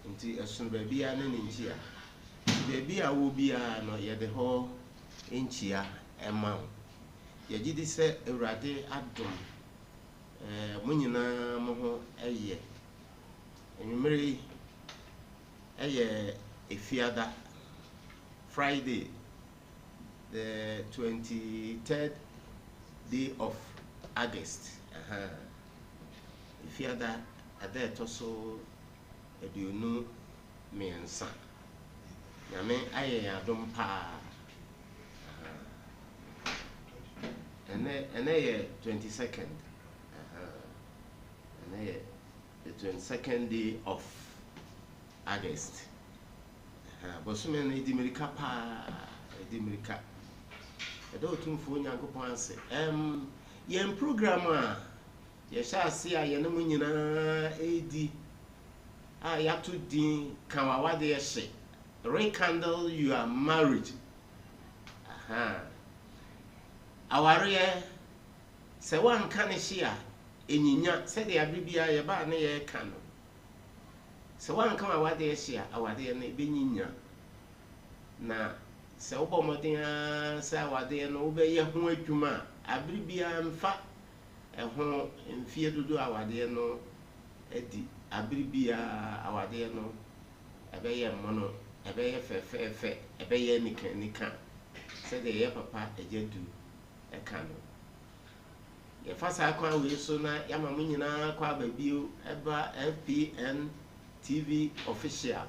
nti esun baabi a ne nchia baabi a wo bia no ye de ho nchia ema wo ye gidi se Awurade adom mo nyina mo ho eye enwumere eye efiada Friday the 23rd day of August efiada ada etoso eduonu miensa nyame aye adom pa ene ye 22nd ene ye the 22nd day of August bosume na edimirika pa edimirika edo tumfo nyankopon ase yen program a ye sha ase a ye no nyina edi ya to din kanwawade ye hye rekindle your marriage aware se wan kan hye a enyinya se de abibia ye ba na ye ka no se wan kan awade ye hye a awade na ebenyinya na se obomoden se awade no obe ye ho adwuma abibia mfa ho mfie dodo awade no edi abibia awade no ebe ye mono ebe ye fefe ebe ye nika se de ye papa ejedu ekano ye fasa kwa we so na yama mo nyina kwa babio eba FPN TV official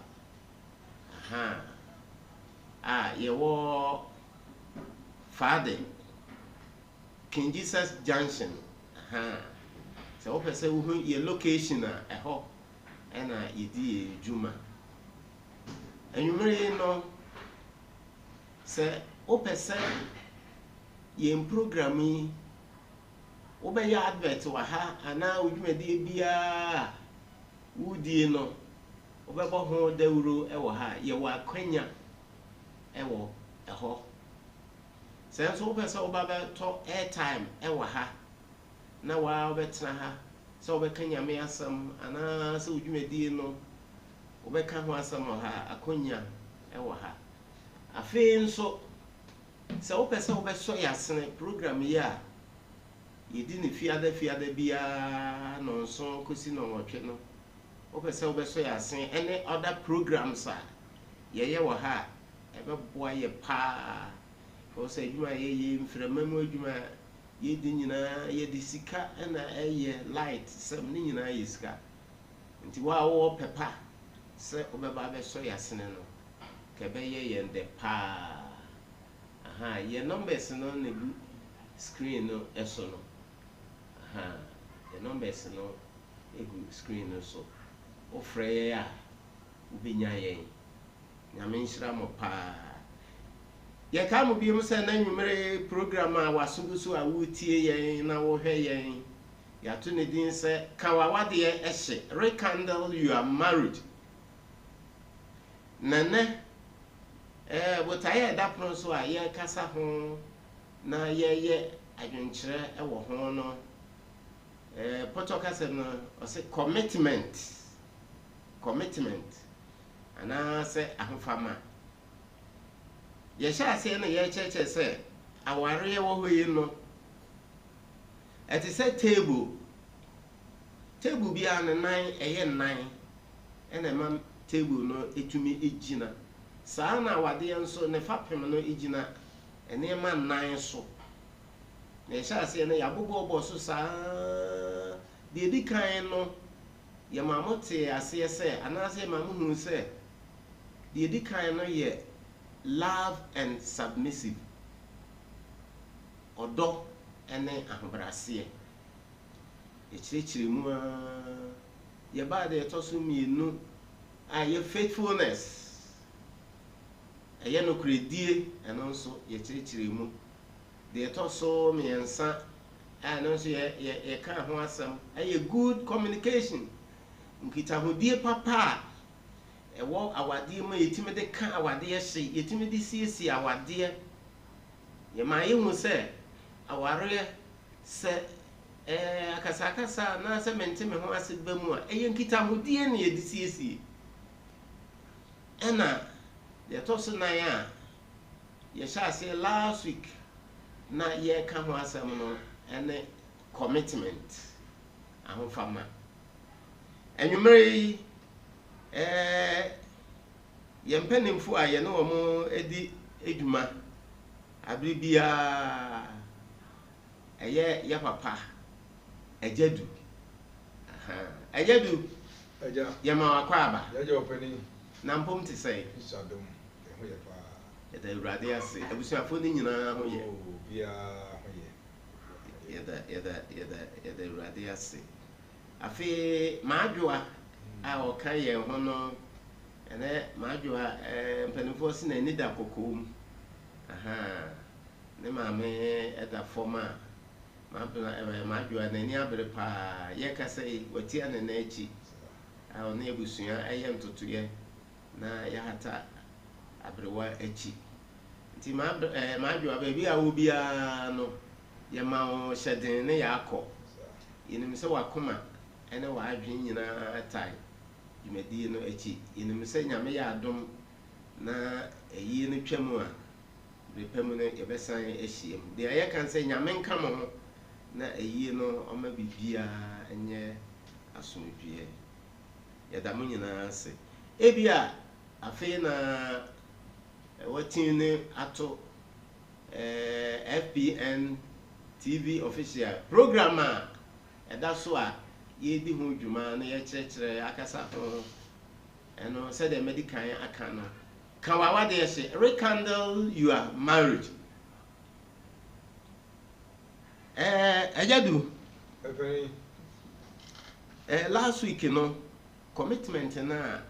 ye wo Father King Jesus Junction so wo pese wo ye location a eho ena yedi ejuma enwumere no se wo pese ye program yi wo be ya advert wa ha ana odwumade bia wudie no wo be bo ho dawuro e wo ha ye wa kwanya e wo eho se so wo pese wo ba be to airtime e wo ha na wa obetena ha so obekanya me asam ana se odwumadi no obeka ho asam ha akonya e wo ha afi nso se opese obeso yasene program ya yedi ne fiada bia no nso kosi no wotwe no opese obeso yasene any other programs a ye wo ha ebeboa ye pa o se adwuma ye mframamu adwuma ye di nyina ye di sika na eye light sem ni nyina ye sika nti wa wo pepa se obeba beso yasene no kebe ye yende pa ye numbers no na bu screen no eso no ye numbers no egu screen no so o frey ya ubinya ye nyame nshira mo pa ye ka mo bi mo se na nwumere program a wasugusu a wutie ye na wo hwe ye ya to ne din se kawawade ye ehye rekindle your marriage nane botaye da pro so a ye kasa ho na ye adwenkyere e wo ho no potokase no o se commitment ana se ahofama ye sha se na ye cheche se aware ye wo hoyi no eti se table bi an nan eye nan ena ma table no etumi ejina saa na wade nso ne fapem no ejina ene ma nan so na sha se na yabogo obo so saa de edikan no ye mamote ase se anase mamuhu se de edikan no ye love and submissive odo ene ahobrase echirechire mu ye ba de toso mienu ye faithfulness eye no kredie eno nso ye chirechire mu de toso miensa eno nso ye ka ho asam eye good communication nkita hodie papa ewo awade ma yetime de ka awade ye hye yetime de siesi awade ye ma ye hu se aware se akasa na se mente me ho ase ba mu a eye nkita hodie ne ye de siesi ena the toss na ya ye sha say last week na ye ka ho asem no ene commitment ahofama enwumere ye mpanimfo a ye ne wo edi eduma abribia eye ya papa ejadu ejadu ye ma wakwaba ya openi na mpom te say isadom ho ye pa ye da urade ase abusuafo ni nyina ho ye bia ho ye ye da urade ase afi maadwoa a oka ye ho no ene maadwoa mpanimfo si na ni da kokom ne maame eda forma maadwoa na ni abere pa ye ka say watia na na echi a ona ebusua eye ntotoye na ya hata abrewa echi nti maadwoa ba bi a wo bia no ye ma o hyeden ne ya akọ yenim se wakoma ene wa adwen nyina tai jumedi no echi yenim se nyame ya adom na eyi no twam a bepam no ye besan ehiem de ye kan se nyame nka mo ho na eyi no oma bibia enye asomdwie ye da mo nyina se ebia afi na watin ne ato FPN TV official program a eda so a ye di ho dwuma na ye kyerɛkyerɛ akasa ho eno said the medical aka no kan wawa de ye rekindle your marriage ejadu efeni last week no commitment na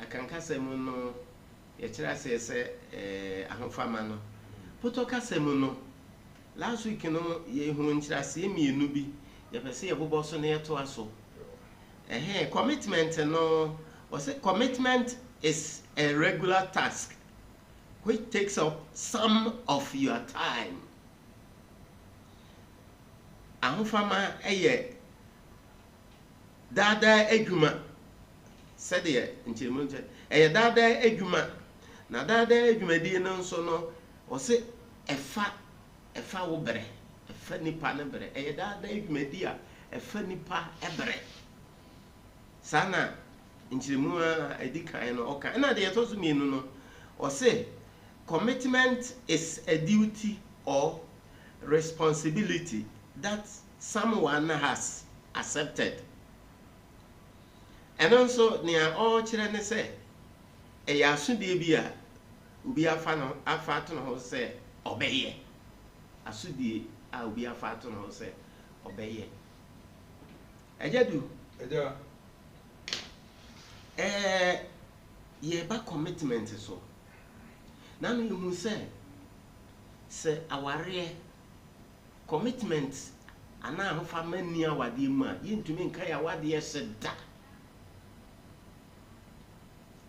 akankasem no ye kyerɛ se ahofama no poto kasem no last week no ye hu nkyerɛse mienu bi ye pese ye bobɔ so na ye to aso commitment no was a commitment is a regular task which takes up some of your time ahofama eye dada adwuma said ye nchirimu nche eye dada adwuma na dada adwuma di no nso no ose efa wo bere efa nipa ne bere eye dada adwuma di a efa nipa ebere sana nchirimu a edikan no oka na de yetoso mienu no ose commitment is a duty or responsibility that someone has accepted. And also near all children say a yasudi bia ubi afano afato no say obeye asudi a ubi afato no say obeye ejadu ye ba commitment so na no you say aware commitment ana ahofa mani awade mu a yintumi nka ya wade ye seda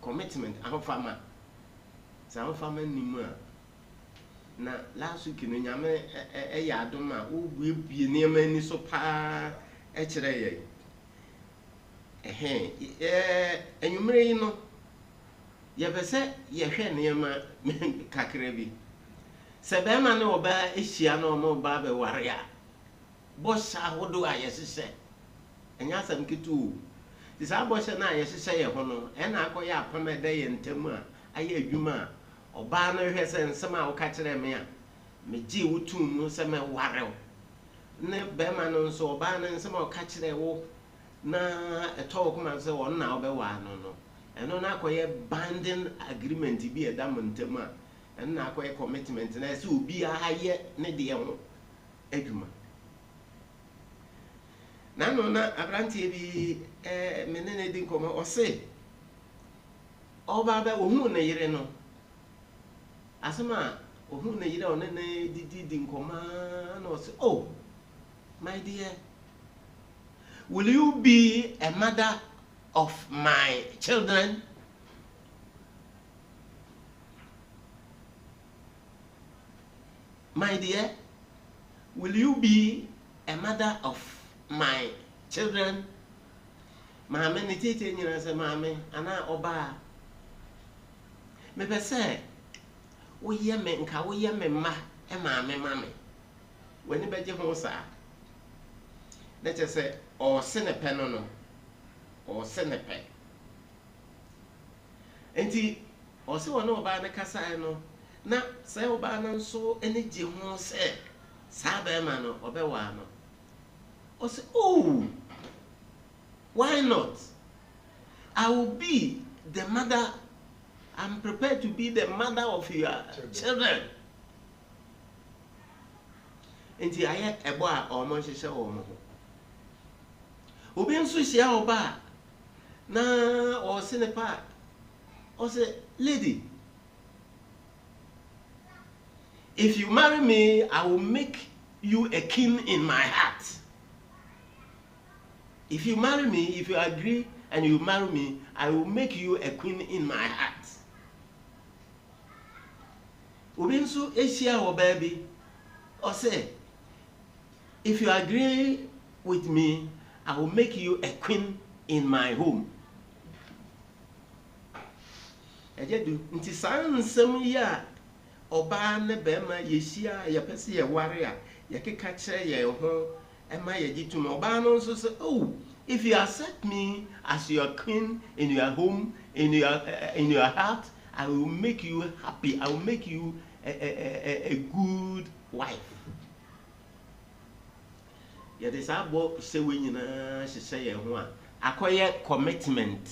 commitment ahofa ma sa ahofa mani mu a na last week no nyame ya adom a wo buebie ne mani so pa e kire ye enwumere yi no ye bese ye hwe ne ma kakra bi se be ma ne oba ehia no mo ba be ware a bosha hodo a yesese enya asam kitu ti sa bosha na yesese ye ho no e na akoye apama de ye ntem a aye adwuma oba no hwe se nsem a wo ka kire me a me gi wotum no se me ware ne be ma no nso oba no nsem a wo ka kire wo na eto kuma se won na obe wa no eno na akoye binding agreement bi e da montem a eno na akoye commitment na se obi a haye ne de ho adwuma na no na abrantie bi menene din komo o se oba ba ohun na yire no asema ohun na yire one na didi din koma na o se oh my dear, will you be a mother of my children? My dear, will you be a mother of my children? Mama ni tete nyina se mama ana oba me be say wo ye me nka wo ye me ma e ma me wani beje ho sa na che say o se ne pe no o se ne pe enti o se wono ba na kasa no na say oba na nso ene je ho se sa ba ma no obewa no o say oh why not? I will be the mother. I'm prepared to be the mother of your children. Enti aye ebo a omo hihye omo ho. Obi nso hia oba na o se ne pa o say lady, if you marry me, I will make you a king in my heart. If you marry me, if you agree and you marry me, I will make you a queen in my heart. Ubinsu Asia or baby, or say, if you agree with me, I will make you a queen in my home. Ejedu nti san nsem ya oba ne bema yehia ye pese ye ware a ye keka kire ye ho ema ye gituma oba no nso say oh if you accept me as your queen in your home in your heart, I will make you happy. I will make you a good wife. Ya de sabo se we nyina hye ye ho a akoye commitment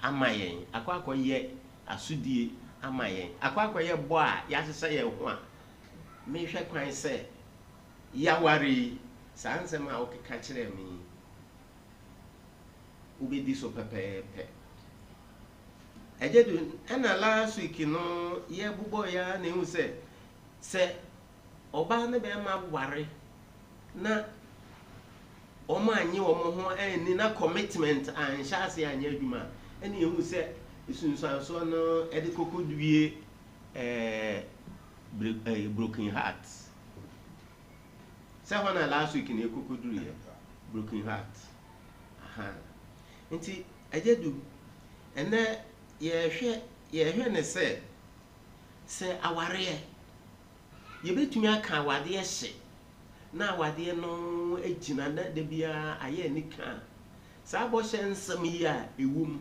amayen akoye asudie amayen akoye bo a ya hye ye ho a me hwe kwan se ya ware sansem a okeka kire me ubedi so pepepe ejedu ena last week no ye bubo ya na ehu se oba ne be ma ware na omo anye omo ho eni na commitment an shase anye adwuma eni ehu se isunsuanso no ede kokodwie broken heart se hona last week na kokodwie broken heart aha nti ejedu ene ye hwe ne se aware ye betumi aka awade hye na awade no ejina na de bia aye nika sa bo hye nsem yi a ewum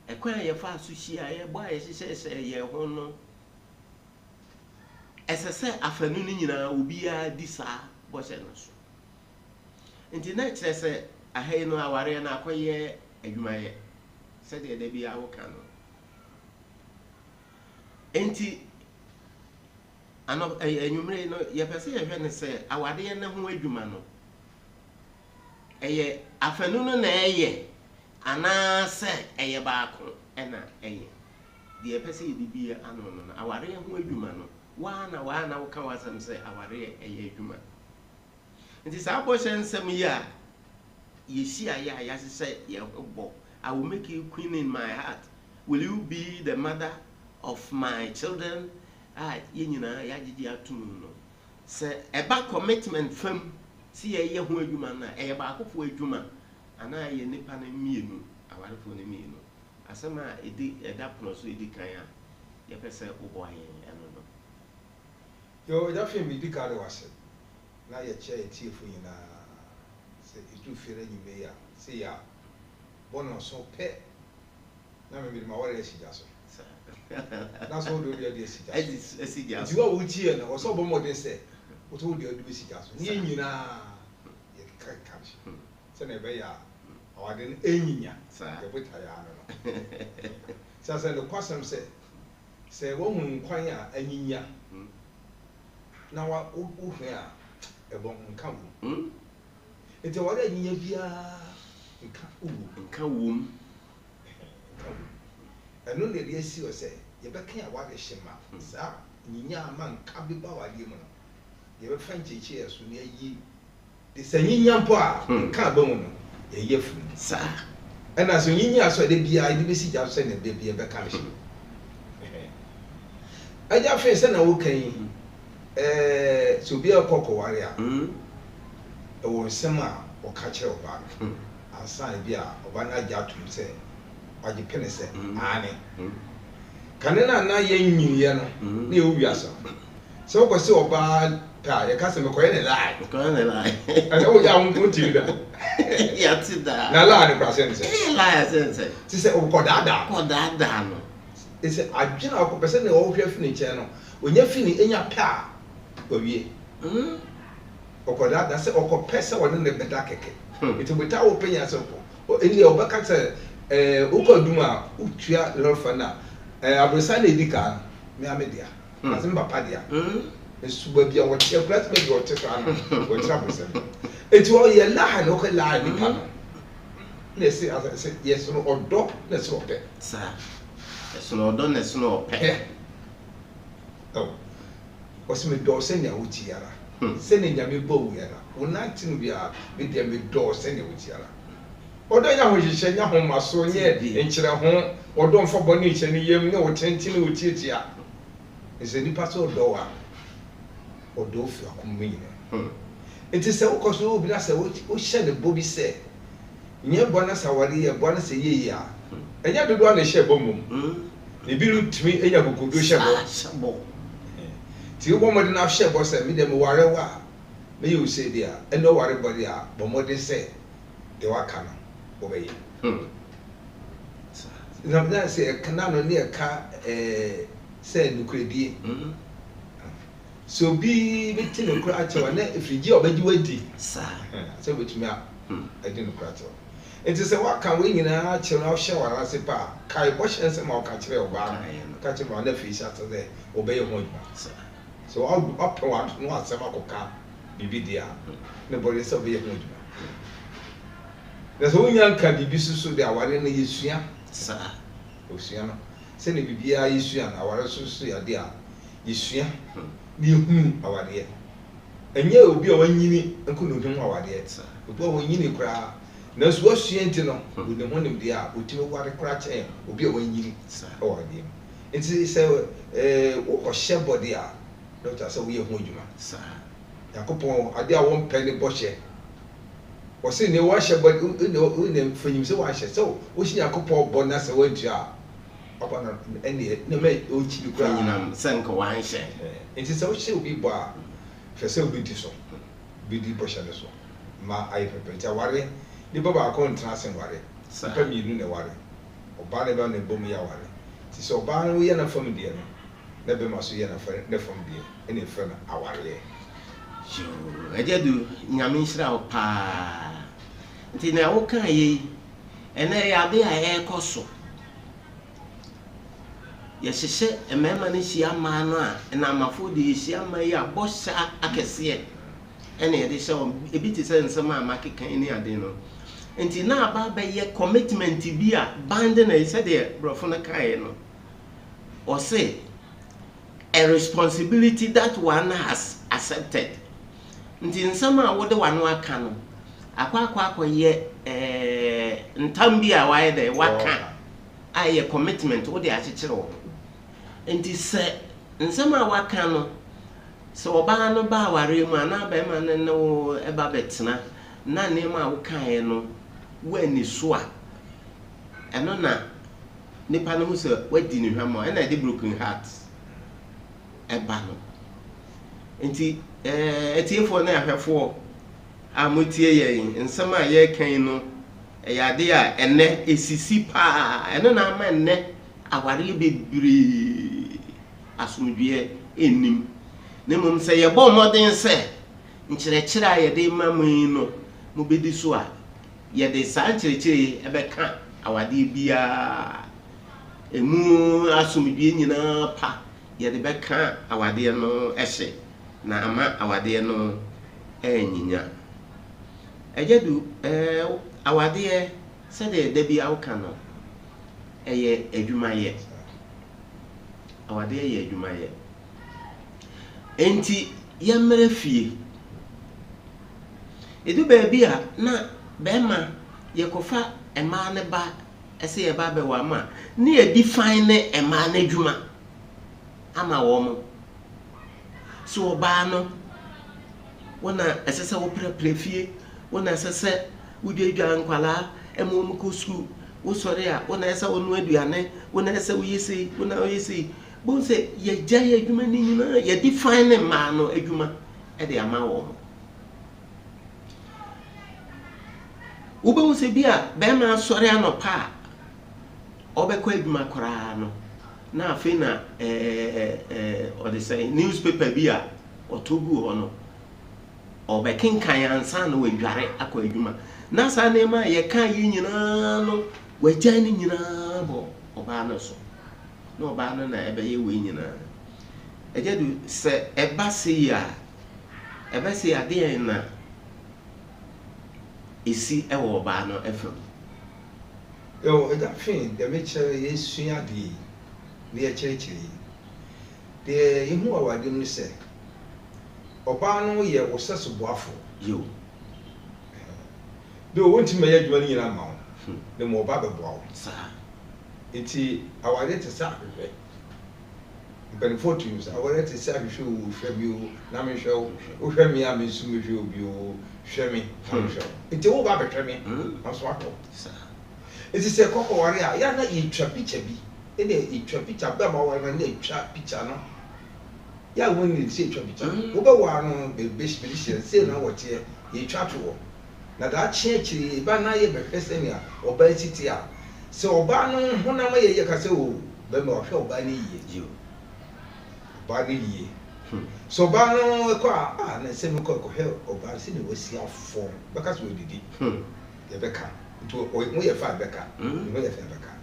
ekwan ye fa so hia ye bo aye hye ye ho no esese afanu ni nyina obi a di sa bo hye no so nti na kire se ahai no aware na akoye adwumaye se de bia wo kan no enti ano enwumre no ye pese ye hwe ne se awade ne ho adwuma no eye afanu no na eye ana se eye baako ena eye de pese ye bibia ano no awade ho adwuma no wana wo kan wasam se awade eye adwuma nti sa bo hye nsem yi a yeshia ya say ye bo I will make you queen in my heart. Will you be the mother of my children? Ye nyina ya gigi atum no. Se eba commitment fam si ye ho adwuma na e ba akofo adwuma ana ye nipa na mienu awarefo na mienu. Asema edi eda pono so edi kan a ye pese obo ayen eno no. Yo ja fi mi di kare wase. Na ye che etiefo nyina se itu fere nyime ya. Se ya bono so pe na me ma wale esija so na so do dia esija esija so wo tie na wo so bo modern se wo to dia do esija so ni nyina ye kan se na be ya awade no enyinya ye bota ya no sa se no kwasem se wo hu kwan a anyinya na wa wo hwe a ebon nka wo ete wale anyinya bia nka wom eno ne de asi o se ye be kan awade hyema sa nyinya man ka bi ba wade mu no ye be fan cheche yeso ne ayi de sanyinya mpo a nka ba mu no ye yefu sa ena so nyinya so de bia de be si ja so ne de bia be ka hye aja fe se na wo kan so bia kokoware a e wo nsem a o ka kire oba ansa bia oba na ja tum se waje pene se ane kanena na yenyiye no na ewuasa so ko se oba ta ye ka se me ko ye ne lie and o ya won ti da ya ti da na lie ne kwase ne se lie sense ti se o ko dada no e se adwena ko pese ne o hwe fini che no onya fini enya pa owie o ko dada se o ko pese won ne beta keke it will ta o penya se ko eni o baka se uko duma utua lofa na abresa na edika me amedia azim papa dia esuba bia wo tie class me wo tie kan wo tie abresa eti o ye la na o ko la ni pa na se yes no odo na se ope sa eso no odo na se no ope o se me do se nya wo tiara se ne nya me bo wo yara wo na tinu bia me dia me do se nya wo tiara odo nya ho hihye nya ho maso nye enkyere ho odo mfa boni hye ne yem ne wo tentini wo tietia ese ni paso odo wa odo fi akomma nyina enti se wo koso obi na se wo hye ne bobi se nye bona sawari ye bona se ye ya enya dodo na hye bomum ne bi rutumi enya gogodo hye bo ti wo mo de na hye bo se me dem ware wa me you say dia eno ware body a bo mo de se de waka no obeye na se kana no ne ka se nukredie so bi beti no kura achewa na efrigi obaji wadi sa se betumi a adi no kura achewa enti se waka we nyina achewa o hye wara se pa kai bo hye se ma o ka kire oba ka kire ma na fi sha to de obeye ho dwa so up wa no asema koka bibi dia ne bo se obeye ho dwa na so nya nka bibi susu de aware na yesua sa osua no se ne bibia yesua na aware susu ya de a yesua ni ehunu aware enye obi a wanyini nkunu hunu aware obi a wanyini kra na so asua enti no odi ho nim de a otimi ware kra chen obi a wanyini aware enti se o hye body a doctor say we ehun adwuma sa yakopon ade a won pɛ ne bɔhye o se ne wa hye body ne fanyim se wa hye so o hye yakopon bɔ na se wantua apa na ene ne me o chi kra nyinam senka wan hye enti se o hye obi bɔ a hwɛ se obi di so bi di bɔhye ne so ma ai pepe ta ware ni baba ko ntra sen ware pa mi nu ne ware oba ne ba ne bom ya ware ti so oba no ye na fam die no na be maso ye na fam die ene fa na aware yo ajadu nyame nhira o pa nti na wo kan ye ene ya be a e koso ye hyehyɛ emema ne hia ma no a na amafo de hia ma yi a bɔhya akɛse ene ye de hye o ebi ti sɛ nsɛm a makekan ni ade no nti na aba ba ye commitment bi a band na yi sɛ de brofo no kai no or say a responsibility that one has accepted nti nsɛm a wo de wano aka no akwa ye ntam bi a waye de waka a ye commitment wo de akyekyere wo nti sɛ nsɛm a waka no sɛ oba no ba aware mu ana ba ma no eba betena na ne ma wo kan no wani so a ɛno na nipa no sɛ wadi ne hwama ɛna de broken heart eba no nti etiefo na ahwefo a motie yɛn nsɛm a yɛ kan no ɛyade a ɛnɛ esisi pa ɛno na ama ɛnɛ aware bebree asomdwe enim ne mum sɛ yɛbɔ mmɔden sɛ nkyerɛkyerɛ a yɛde ma mu no mo bedi so a yɛde saa nkyerɛkyerɛ ɛbɛka awade bia emu asomdwe nyinaa pa yɛde bɛka awade no ɛhye na ama awade no enyinya ejedu awade sɛ de da bi awka no ɛyɛ adwumayɛ awade ɛyɛ adwumayɛ enti yɛmmere fie edu baabi a na bɛma yɛkɔfa ɛmaa ne ba ɛsɛ yɛba bɛwa ma ne yɛdi fan ne ɛmaa ne adwuma ama wɔn so ɔbaa no wona ɛsɛ sɛ wo prepare fie wona ɛsɛ sɛ wodwadwa nkwala ɛmo mu kɔ school wo sɔre a wo na ɛsɛ wo no aduane wo na ɛsɛ wo yisi wo na wo yisi bo se ye gya ye adwuma ni nyina ye define ne ma no adwuma e de ama wo wo be wo se bia be ma sɔre anopa a obekɔ adwuma koraa no na afi na o de say newspaper bi a otogu ho no obekenkan ansa na wadware akɔ adwuma na sa na ma ye kan yi nyina no wagya ni nyina bo oba na so na oba no na ebe ye we nyina ejedu se eba se ya de na esi ewo oba no efem yo e da fin de me chere ye sua de ne ye chere de ihu awade mu se oba no ye wo seso boafo yo do wonti me ye adwuma ni nyina ma wo de mo oba beboa wo sa enti awade te sa hwehwe but for to use awade te sa hwehwe wo hwemi wo na me hwe wo hwemi a me su me hwe obi wo hwemi na me hwe enti wo ba behwemi aso ato sa enti se kokko ware a ya na yitwa picture bi ene yitwa picture ba ma ware na yitwa picture no ya woni se yitwa picture wo ba wa no be shire se na wo tie yitwa to wo na da chiechiri ba na ye behwe se ne a oba titi a se oba no honam ye ka se o be ma hwe oba ni ye oba ni ye so ba no ko a na se me ko hwe oba se ne wasi afo be ka so odidi ye be ka to o mo ye fa be ka mo ye fa be ka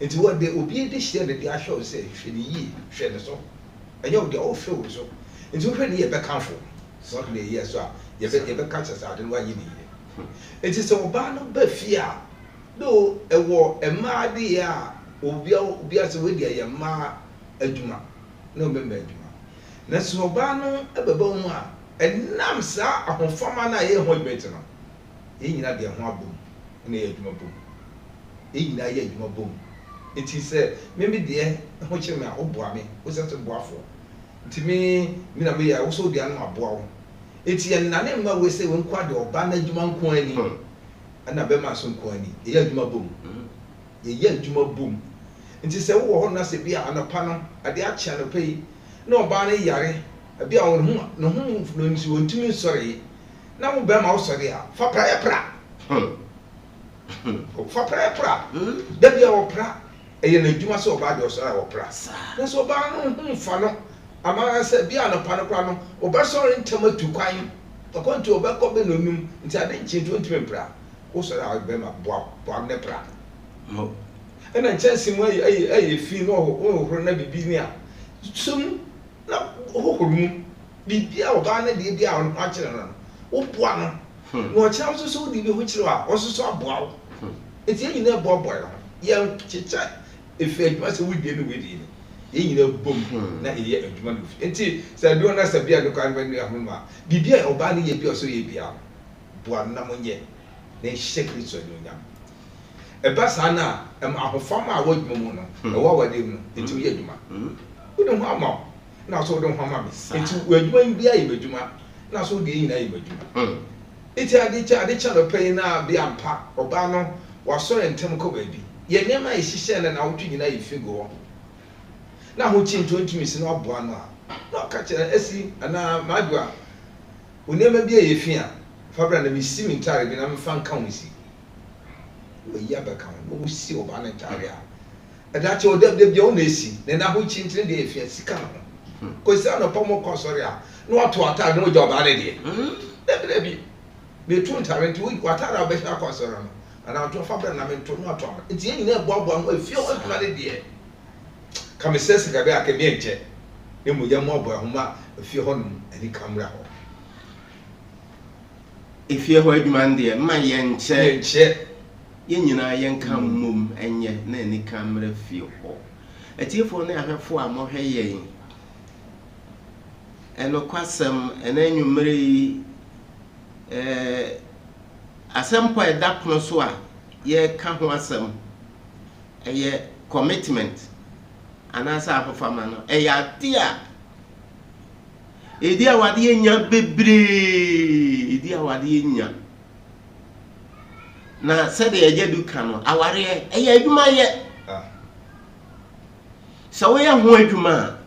enti wo de obi de hye de ahwe o se hwe ni yi hwe ne so enye o de o fe o so enti wo hwe ni ye be ka fo so ne ye so a ye be ka cha sa de wa yi ni ye enti se oba no ba fi a do ewo ema de ya obi ase we de ya ma adwuma na o be adwuma na so oba no ebeba mu a enam sa ahofama na ye ho dwet no ye nyina de ho abom na ye adwuma bom ye nyina ye adwuma bom enti se me de ho kire me a oboa me wo se to boafo enti me na me ya wo so de anu aboa wo enti ye na ne ma we se wo nkwa de oba na adwuma nko ani ana be ma so nko ani ye adwuma bom ye adwuma bom enti se wo ho na se bia anopa no ade a chia no pei na oba na yare bia wo no nsi wontumi sori na mo be ma wo sori a fa pra ya pra fa pra ya pra da bia wo pra eye na adwuma se oba de osori wo pra na so oba no fa no ama se bia anopa no pra no oba sori ntamatu kwan akonto oba ko be no num nti ade nchi ntumi pra wo sori a be ma boa ne pra no ena nchesi mu ayi fi no ho na bibi ni a sum na ho mu bibi a oba na de bia on akire no wo boa no no cha so so di be ho kire a wo so so aboa wo eti yin na boa boy no ye chicha efe adwuma se wo die no we di ni yin na bom na eye adwuma no enti se do na se bia do kan be no ma bibi a oba na ye bia so ye bia boa na mo nye na shekri so do nyam eba sana ahofama a wadwuma mu no ewa wade mu enti ye adwuma wo de ho ama na so de ho ama me enti wadwuma bia ye badwuma na so de yin na ye badwuma enti ade cha no pay na bia mpa oba no waso entem ko baabi ye nema ye hihye na wotwe nyina ye figo na ho chi ntumi si na oboa no a na ka kire asi ana madwa onema bia ye fi a fabra na me si mi ntare bi na me fa nka ho si we ya beka wo si oba na ntare a da che odabde bia wo na esi na ho chi ntire de efia sika no ko si ana pomo ko sori a no ato ata no jo ba na de bi be tu ntare nti wo atara be sha ko sori no ana to fabra na me to no ato nti yin na boaboa no efia wo atuna de kame sese gabe akebe enche ne mo ya mo aboa homa efia ho no ani kamra ho efia ho adwuma nde ma ye nche ye nyina ye nka mom enye na ani kamra fie ho etiefo na ahwefo a mo hwe ye eno kwasem enanwumre asem po eda kono so a ye ka ho asem eye commitment anasa afofama no eya tia edi awade enya bebre edi awade enya na said the Ejedu Kano, our ear, a year, my yet. So we are who you man.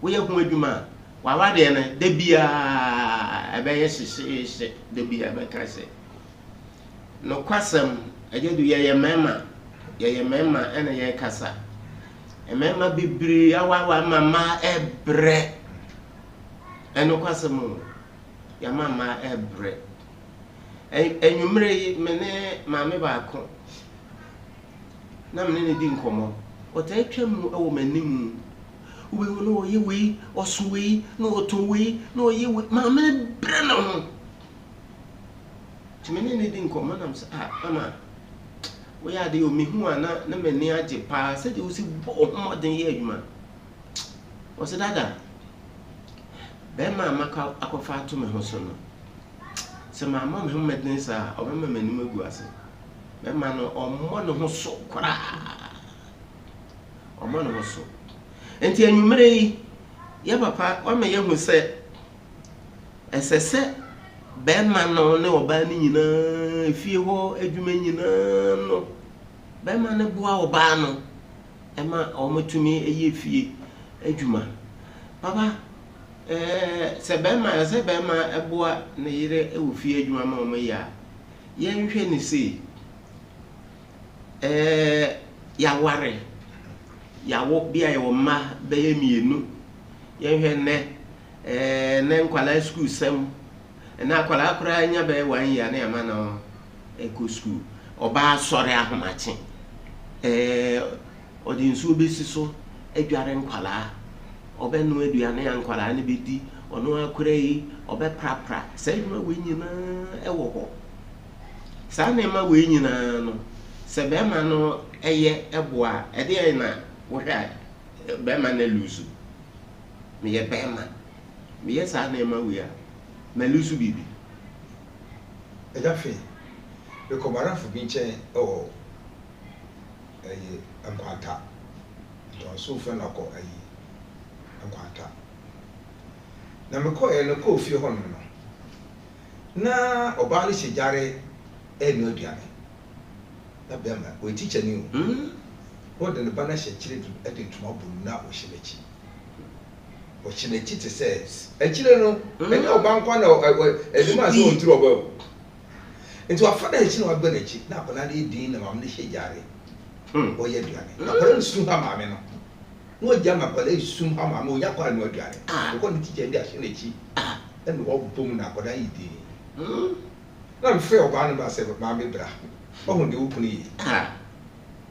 We are who you man. While I then, there be a basis, there be a vacancy. No quasam, I did ye mamma, ye mamma, and a ye cassa. A mamma be bree, our mamma, a bread. And no quasam, your mamma, a bread. And you may mene mamma back. Namely didn't come on. What I came over my name. We will know ye way, or sway, no to way, no ye with mamma Brennan. To many didn't come on, Mama. We are the only who are not near Japan, said you see more than ye, man. Was it that? Ben, Mamma, aquafar to my husband. So my mom, who met Nessa, or remember Nuguas. Ben, man, or one who so cry. Or one who so. And you may, ya papa, one may young who said, as I said, Ben man no banning if you were a human, no. Ben man a boa bano, Emma almost to me a ye fee, a juma. Papa, said Bema, I said Bema a boa, neither a fear you, mamma, ya. Young Penny see. Ya worry. Ya walk be a ma, bay me no. Young hen, then qual school some. And now qual I cry in your bed 1 year near man or a school. Or bar sorry, I'm matching. Or the insubi so, a jarring quala. Or ben no duane and quala any biddy, or no cray, or be prapra. Say no winning a walk. Sandy my winning no. Sebemano a ye a bois, a dear na. What I Beman lose me a bearman. Me, yes, I name my weir. Melusu bibi. A jaffy. The command for being chain or a quanta. So friend I call a quanta. Number call a co few honor. Na Obali Shijare and no diane. That bearman, we teach a new. What the banish children at the tomorrow now, Shinachi. What Shinachi says, a children, and no banquano, a man's own trouble. Into a father, it's no ability, now, but I did dean of Amnesia Yari. Or yet, I couldn't soon have my man. No Jama police soon have my moon, Yaka no Gary. I'm going to teach a dash Shinachi, and walk boom now, what I did. I'm fair of Barnabas, Mammy Bra. Oh, the opening.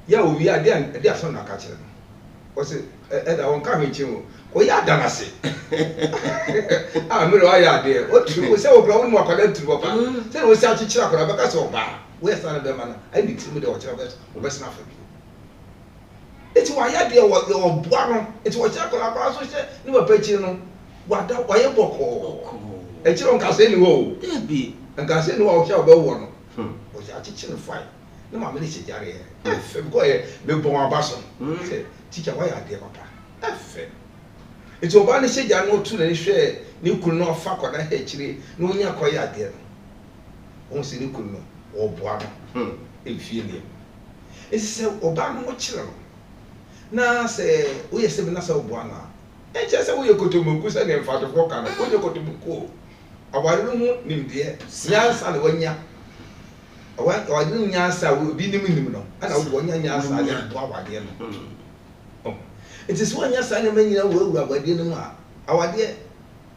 Ya we are there son na catch them. Was it at our coming to we are done as it. I know I are there. What you say, grown more collect to Papa. Then we start to check on a so bad. Where's another man? I need to do whatever best enough. It's why I dear what your one. It's what Jacob said. You were pitching what that why a book. A children can say no. There be and can say no, shall go one. Was your teaching fight. No, my minister, Jarry. Go ahead, the bomb basson. Teacher, why are dear Papa? It's over the say, I know too many share. You could not fuck on that hatchery. No, you're quite dear. Once you could know, or Boana, if you name. It's so Obama, what children. Now say, we are 7 hours of Boana. And just say, we go to Mukus and Father Walker, and when you go to Muku. Our room, dear, Yas and 1 year. I didn't answer will be the minimum, and I will answer again. It is 1 year sign of many will go dinner. Our dear,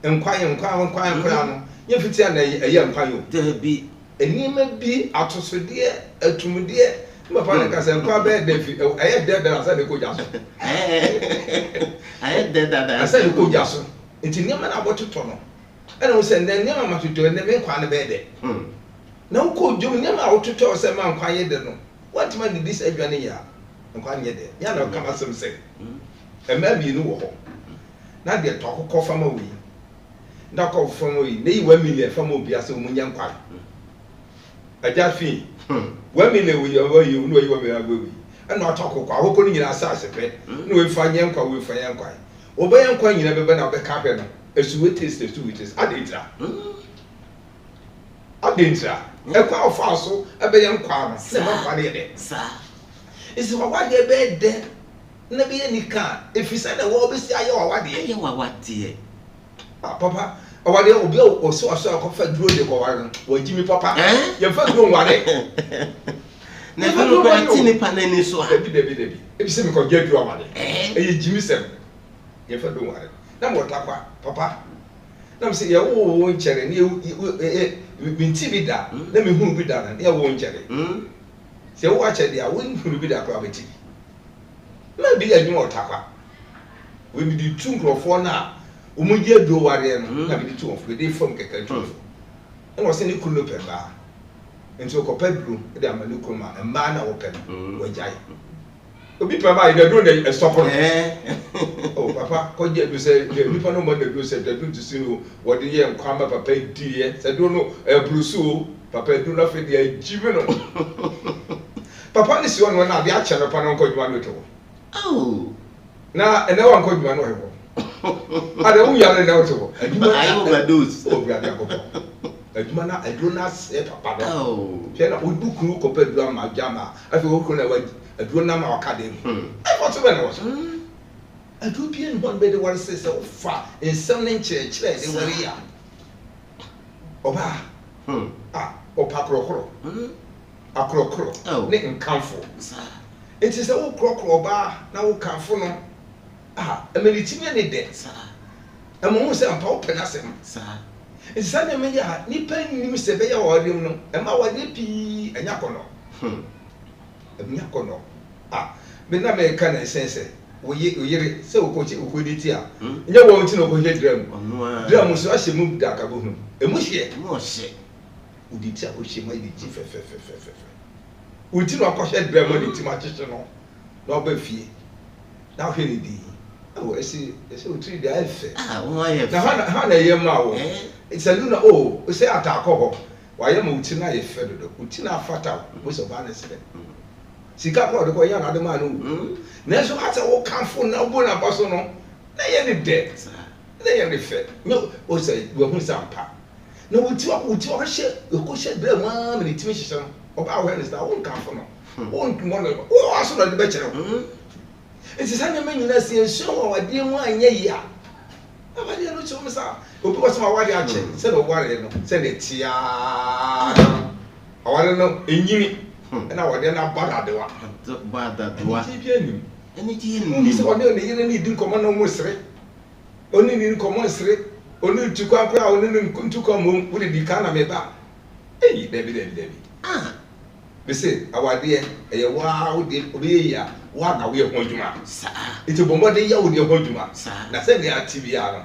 inquire, crown. You fit a young pine. There be a name be out of so dear, to me dear. My father can say, quite bad. I had dead that I said, go just. I had dead that I said, go just. It's in your man about to turn. And I was saying, then never much to do, and they make one a bed. No could you never out to tell some man quiet. What man did this every year? And quiet there. Yana come as some say. And maybe you know. Now they talk of family. Knock off family. They were million from Obias and young quiet. A just fee. 1 million we are you know you will. And not talk of our opening in our sassy. No, if I young quiet, we find young quiet. Obey young quiet, you never been up the carpet. A sweet taste, the sweetest. I did that. Adintra. Ekwa ofa so ebe ye nkwa no. Se ma kwa de. Sa. Isi wa de be de. Na be ye nika. Efisa na wo be si aye wa de. Aye wa de. Papa, awade obi o so akofa duro de ko ware no. Wa jimi papa. Ye fa duro ware. Na fa no ba ti ni pa na ni so ha. Debi. Ebi se me ko ge duro ware. Eye jimi sem. Ye fa duro ware. Na mo takwa papa. Na me se ye wo nchere ni binti bi da. Na me hunu bi da na ye wo nchere. Se wo ache dia wo hunu bi da kwa beti. Na bi ya nyimo takwa. We bi di tu nkrofo na omugie do ware no na bi di tu of dey from keka tu. E no se ni kunu pe ba. Nti ko pedro e dey amani kuma e ma na wo pe no wajai. Obi pe ba ida do dey stop no. Oh papa ko je do say bi pa no mo dey do say dey do see no wo dey ye nkwa ma papa di ye. Say do no e brusu papa do na fe dey jibe no. Papa ni si won na bi a che no pa no ko juma no to. Oh. Na ene wa ko juma no he wo. Ade wu ya na to. Aduma ayo overdose. Oh bi ade akoko. Aduma na aduna se papa do. Oh. Je na odu kunu ko pedro ma jama. Afi wo kunu na wa aduna ma wa ka dem. E for to be no so. Adu bi en hon be de war se fa ensem ne nchire de wari ya. Oba. Opa krokro. Akrokro. Ne nkanfo. Enti se wo krokro oba na wo kanfo no. Emelitimi ne de. Emo hu se ampa wo penasem. Enti sa ne me ya ni pan nim se be ya wodem no. E ma wode pi anya kono. Enya kono. Me na me ka na sense. Wo yire se wo ko di ti a. Nya wo nti no ko hye dram. Dram so ahye mu da ka bo hu. Emu hye. Mo hye. Udi ti a ko hye ma di ti fe. Uti no akɔhye dram ma di ti ma kyekye no. Na oba fie. Na hwe ni di. Oh, ese utri dia efe. Wo aye. Na ha na ye ma wo. Isalu na ose atako ho. Wa ye ma uti na ye fe dodo. Uti na afata wo so ba na se. Sika ko de ko ya na de ma no. Na so ata wo kanfo na bo na ba so no. Na ye ne de. Na ye ne fe. No o say wo hu sampa. Na uti wa hye ko hye dram ma me timi hye no. Oba wo ne sta wo kanfo no. Wo ntumo no. Wo aso na de be kire. Enti sa na manyina si enso wa wade mu anya yi a. Abade no chom sa. Obi ko so ma wade a che. Se no wade no. Se ne tia. Awale no enyimi. Na wade na bada de wa. Bada de wa. Ti bia ni. Eni ti ni. Ni se wade ne yire ni din komo na mo sere. Oni ni komo sere. Oni tukwa kwa oni ni ntukwa mo wo de dika na me ba. Debi. Bese awade eye wa wo de obi ya wa na we ho djuma sa iti bombo de ya wo de ho djuma na se de ati bia no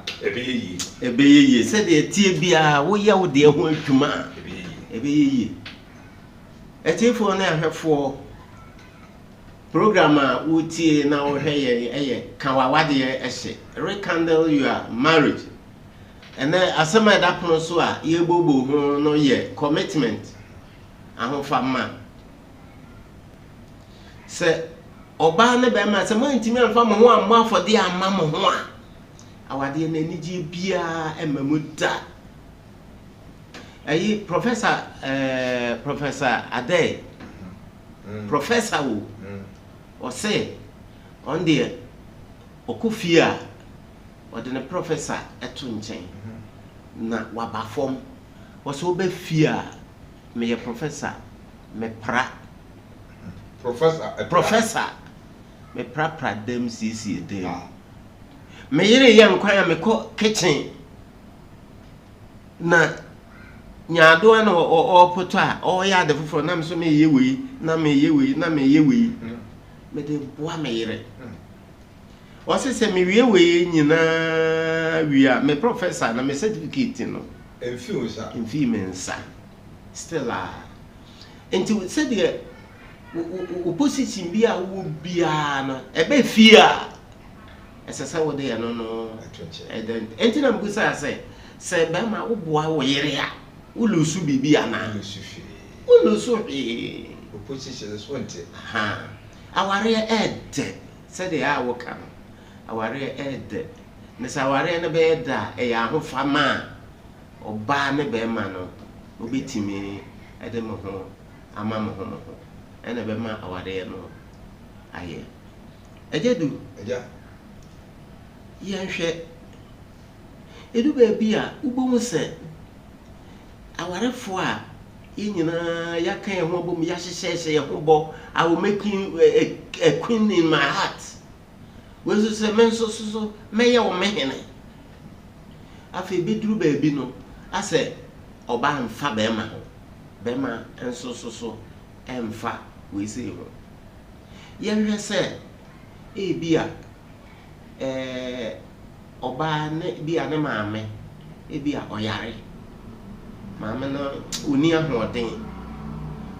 ebe ye se de tie bia wo ya wo de ho djuma ebe ye etifo na ahwefo program a wo tie na wo hwe ye kan wa wade ye ehye rekindle your marriage ene asema da pono so a ye bobo ho no ye commitment ahofama se oba ne be ma se mo ntimi amfa mo ho ammo afode amma mo ho a awade na niji bia emamu da ayi professor Ade professor o say on the okufia o de ne professor eto nchen na wabafom wo so be fia me ye professor me pra professor me pra dem sisi dem me yire ye nkwan me ko kitchen na nyaado na o poto a o ya de foforo na me so me ye wei na me ye wei me de boa me yire o se me wei nyina wia me professor na me certificate no enfi mensa still enti said the opposition bia wo bia no ebe fia esesa wo de no enti na mbusa se be ma wo boa wo yire a wo lusu bibia na wo lusu opposition is wanted aware ed said the wo kan aware ed ne sa aware ne be da e ya ho fama oba ne be ma no obetimi ede mo ho ama mo ho ene be ma awade no aye ejedu yenhwe edu ba bia ubomu se awarefo a yinyina yakan ho bom ya hyehye ho bo I will make you a queen in my heart. We say men so me ya o mehene afi beduru ba bi no ase oba mfa be ma ho be ma enso emfa we say ho yenhwe se e bia oba ne bia ne maame e bia oyare maame no oni ahoden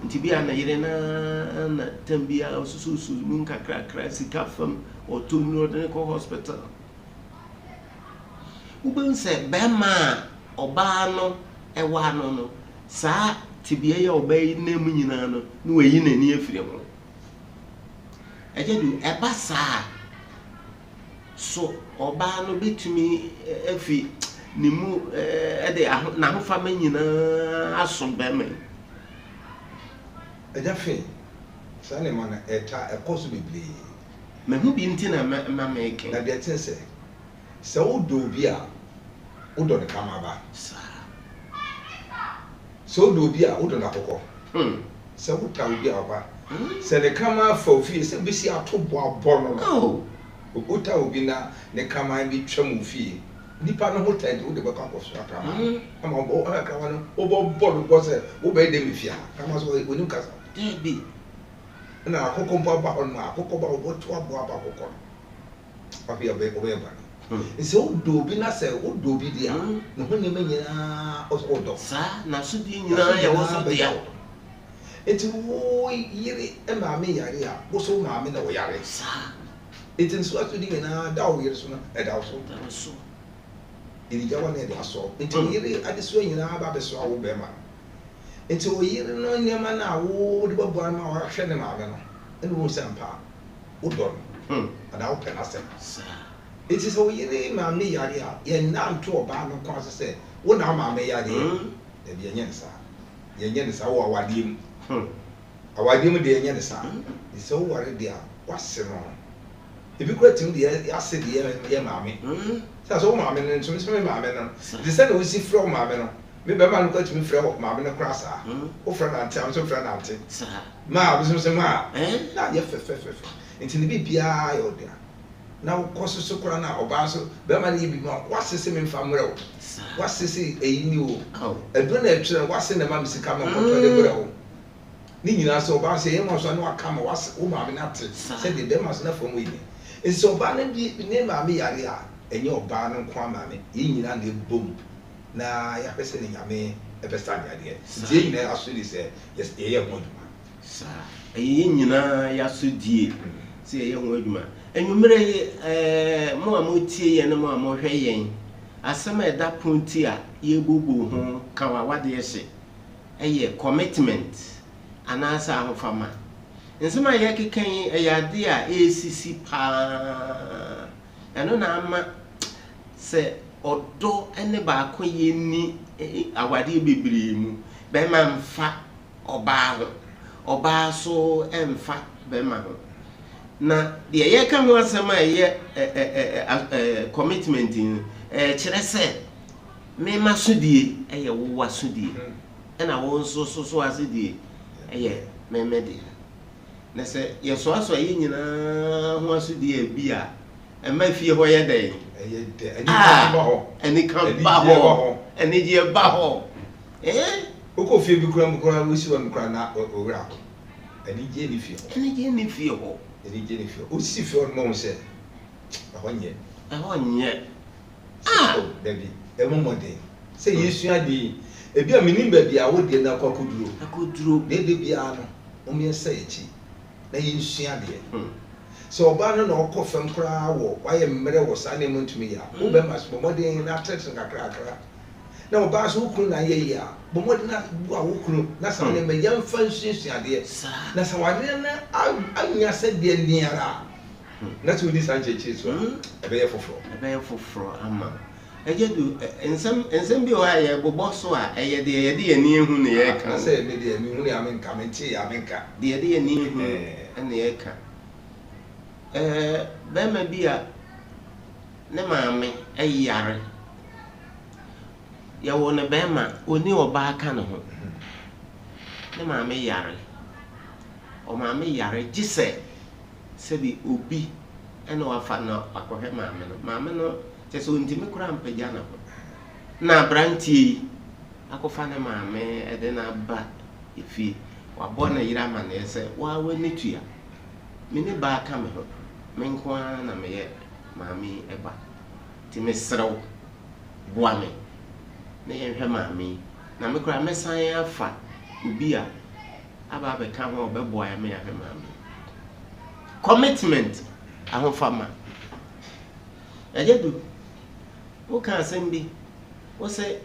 nti bia na yire na tambia osusu mun kakra sika fam otonu de ko hospital uben se be ma oba no ewa no saa tibia ya oba yi na mu nyina no no wayi nani afire ho ejedu eba saa so oba no betumi afi nimu ede na hofa manyina asom be me ejafe sane mana eta ekoso bibli me hu bi nti na ma make na de tense se wodo bi a wodo ne kama ba sa so wodo bi a wodo na kokko se wota obi a ba se ne kama fa ofie se bisi atobo abɔ no wota obi na ne kama bi twam ofie nipa no hotel wo de be kwa koso akama ama bo akama no wo bo bo se wo be de mfia kama so onim kasa debi na akoko mpa ba on ma akoko ba wo to abo aba akoko papi abe ba nse wo do bi na se wo do bi dia no ho ne manyina o do sa na so di nyina ya wo so dia enti wo yiri e ma me yare a wo so ma me na wo yare sa enti nso ato di na da wo yiri so na e da so iri jawa na e da so enti yiri ade so nyina ba be so awo be ma enti wo yiri no nyama na wo de babu ma wa hwe ne ma be no ene wo sempa wo do ada wo pena se sa enti so yiri ma me yare a ye na nto oba no kwa se wo na ma me yare e bi yenye nsa wo awadim awadim de yenye nsa so wo ware de a wase no ebi kura tim de ya se de ye maame sa so maame no nso me maame no de se na wo si fro maame no me be ma no kwatimi frɛ maame no kura sa wo frɛ na ante am so frɛ na ante sa ma wo so ma na ye fe enti ne bibia yo de na wo koso so kura na oba so be ma ne bi ma wasese me mfa mrɛ wo wasese eyini wo edo na etwe wase na ma misika ma koto de brɛ wo ni nyina so oba se yema so na waka ma wase wo maame na te se de dem aso na fam yi enti oba na bi ne maame yare a enye oba no kwa maame yi nyina na ebom na ya pese ne nyame e pesa ne ade enti yi nyina aso di se yes ye ye ho duma sa yi nyina ya so die se ye ho aduma enwumere mo amotie ye no mo amohwe yen asema eda ponti a ye bobo ho kawa wade ye hye eye commitment anasa ahofama nsema ye kekan eyade a esisi pa eno na ama se odo ene ba ko ye ni awade bebre mu be ma mfa oba so emfa be ma ho na de ye kan ho asema ye commitment kire se me masudie eye wo wasudie ena wo nso so asidie eye memede na se ye so aso ye nyina ho asudie bi a ema fie ho ye den eye de ani kan ba ho oko fie bi kura wo si won kura na owura ani je ni fie ho o si fie on mo se ahonye baby emo mode say yesu ade ebi a menim ba bia wo de na akoduro de bia no o me say echi na yesu ade so oba no na okofem kra wo waye mmere wo sa na ntumi ya wo be mas mode na tete kakra na oba so kunu na ye ya bo mode na bu a wo kunu na sa na me yamfa nsusu ade na sa wade na anya se de niara na to di sanche chi so ebe ye foforo ama Ejedu ensem bi o aye bobọ so a eye de ani ehu ne ye ka. Say me de me hu ne amenka me tie amenka. De ani ehu ne ye ka. Be ma bi a ne maame ayare. Ya wo ne be ma oni oba aka ne ho. Ne maame yare. O maame yare gise se bi obi ena wafa na akohwe maame no. Maame no so ntimi kura mpagya na ho na brantie akofa ne maame ede na ba efi wabọ na yira ma na ese wa wani tua me ne ba aka me ho me nko na me ye maame eba ti me serew boa me ne ye hwe maame na me kura me san afa obi a aba be ka ho obeboa ya me ya hwe maame commitment ahofama ejedu o kan asem bi o se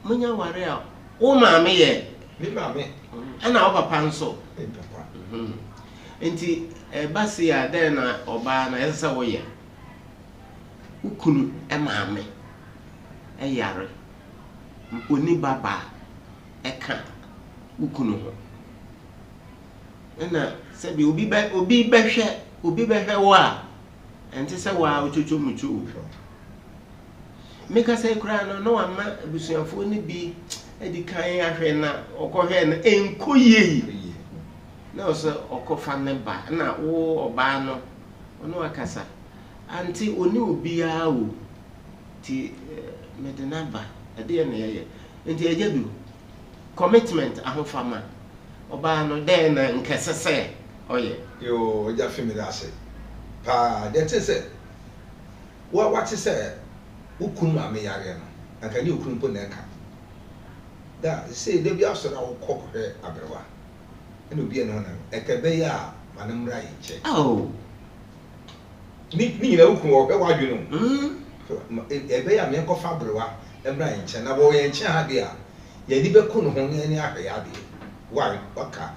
munya ware a o maame ye me maame ana o papa nso papa enti basi a den na oba na yesa wo ye ukunu maame yare oni baba ka ukunu ho na se bi obi behwe wo a enti se wa ochocho mucho Meka say kura no amma abusuafo ni bi edikan ahwe na okohwe na enkoye na so okofa ne ba na wo oba no ono akasa anti oni obi a wo ti medinaba ade na ye enti ejedu commitment ahofama oba no den na nkesese oye yo ja femi da se pa de te se what say ukunu ame yare no anka ni ukunu po na eka da say de bi asora wo kokore abrewa ene obi ene na eka be ya manemra yi che ni nyina ukunu wo be wadwe no ebe ya me kofa abrewa emra yi che na wo ye che ha de a ye ni be kunu ho ne ni ahwe ya de wa baka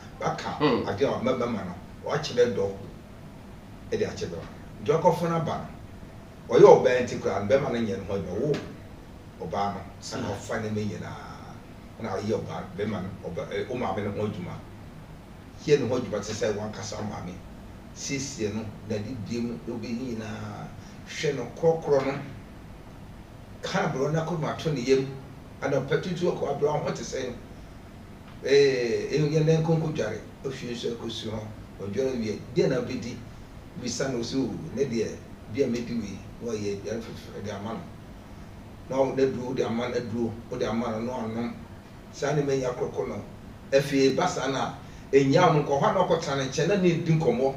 ade o mama no wa che be do e de a che be do kofa na ba oyo oba antikura be ma na nyen ho no wo oba no sana ofa ne me nyina na oyo oba be ma no oba o ma be no ho djuma hie no ho djuma se wan kasa ma me siesie no na di dim obi nyina hwe no krokro no ka bro na ko ma to ne yem ana patutu ko abro ho te se ye na nkonko dware o hwie so ko su ho o dware wie de na bedi bisa no so ne de bia mediwi wo ye yan fe de amano no de duro de amano duro o de amano no anom sane me ya kroko no efie basa na enya mo ko ha no ko tane che na ni di komo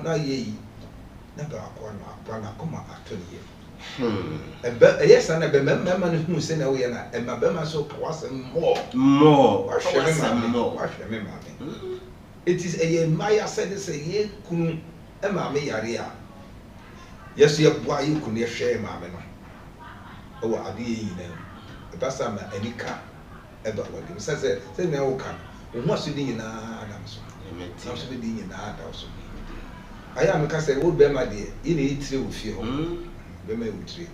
na ye yi na ba ko na ko ma atoni ye yes na be memma no hu se na wo ye na e ma be ma so ka wasem more wa hwe me ma it is a maya said say ye kunu e ma me yare a yes ye boa ye kunu ye hwe ma me no o wa ade yi na e basa ma anika e ba wa dem say na wo kan wo aso di nyina adam so na so di nyina adam so aya me ka say wo be ma de ye na yitire wo fie ho be ma yitire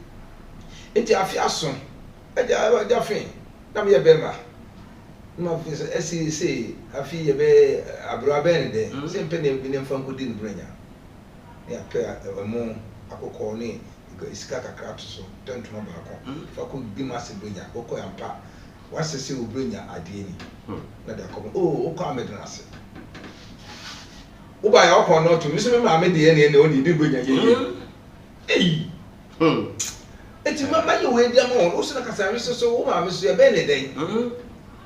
enti afi aso ja fin na me ye be ma no fi say afi ye be abro ben de se mpe ne bi ne mfanko di nbranya ya pe mo akoko ni isika kakra to so tantuma ba ko fa ko bi ma se branya ko ya mpa wasese obranya ade ni na da ko o ko amedna ase wo ba ya ko no to mi se me ma me de ne o ni di branya ye eti mama ye we dia mo o se na kasa mi so wo ma me so ye be ne den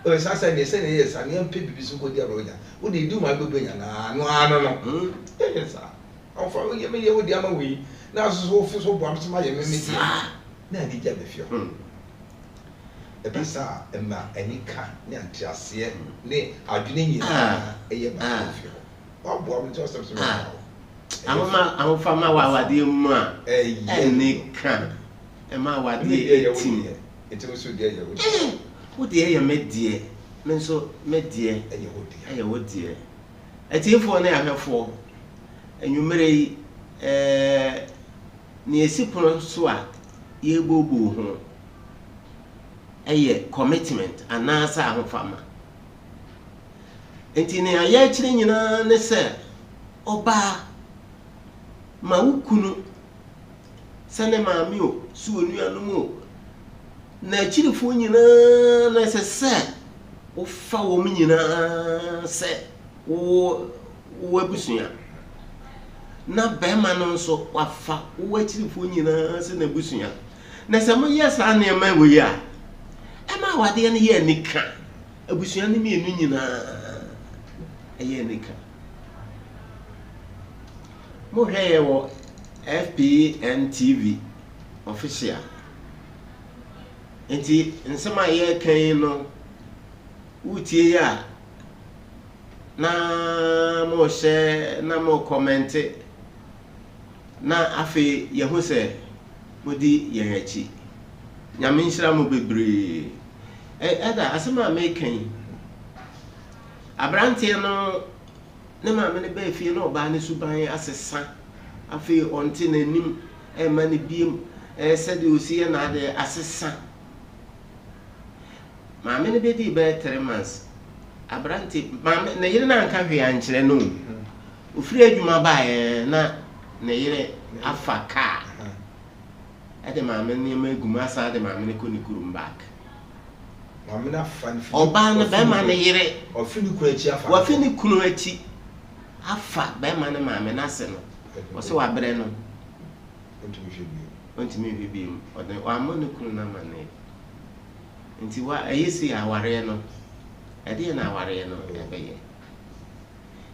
o sa sa ne se ne ye sa ne mpe bibi so ko dia branya wo de di ma branya na no ano no sa o fa wo ye me ye wo dia ma we na so so bo am so ma ye me me na ni ja be fio e basa e ma anika ne antiase ne adwene nyina e ye ba fio o bo am so so I'm from my wadi ma anika e ma wadi etim it was so dear wo de ye medie me so medie e wo die atifo na ahwefo enwumere yi ni esipono so a ye bobo ho eye commitment anasa ahofama enti ne aye kire nyina ne se oba ma wukunu sane maami o su onuanu mu na kirifo nyina na se wo fa wo nyina se wo abusua na bema no nso wafa wo kirifo nyina se na abusua na se mo yes an e ma we ya e ma wade ne ye nika abusua ne me enu nyina ye nika mo hweye wo FPN TV official enti nsema ye kan no utie ya na mo share na mo comment na afi ye ho se modi ye hachi nyame nshira mo bebre eda asema me kan abrante no ne ma me ne ba fie no ba ne suban asesa afi onti nanim e ma ne biem sede osie na ade asesa ma me ne be di be 3 months abrante ma ne yire na nka hwe ankyere no ofiri adwuma ba na ne yire afa ka ade ma me ne maguma sa ade ma me ne koni kurum back ma me na fan oba na be ma ne yire ofini kunu achi afa wafini kunu achi afa be ma ne ma me na se no o se wa bre no ontimi hwebi ode o amone kunu na ma ne nti wa ayesi aware no ede na aware no ebeye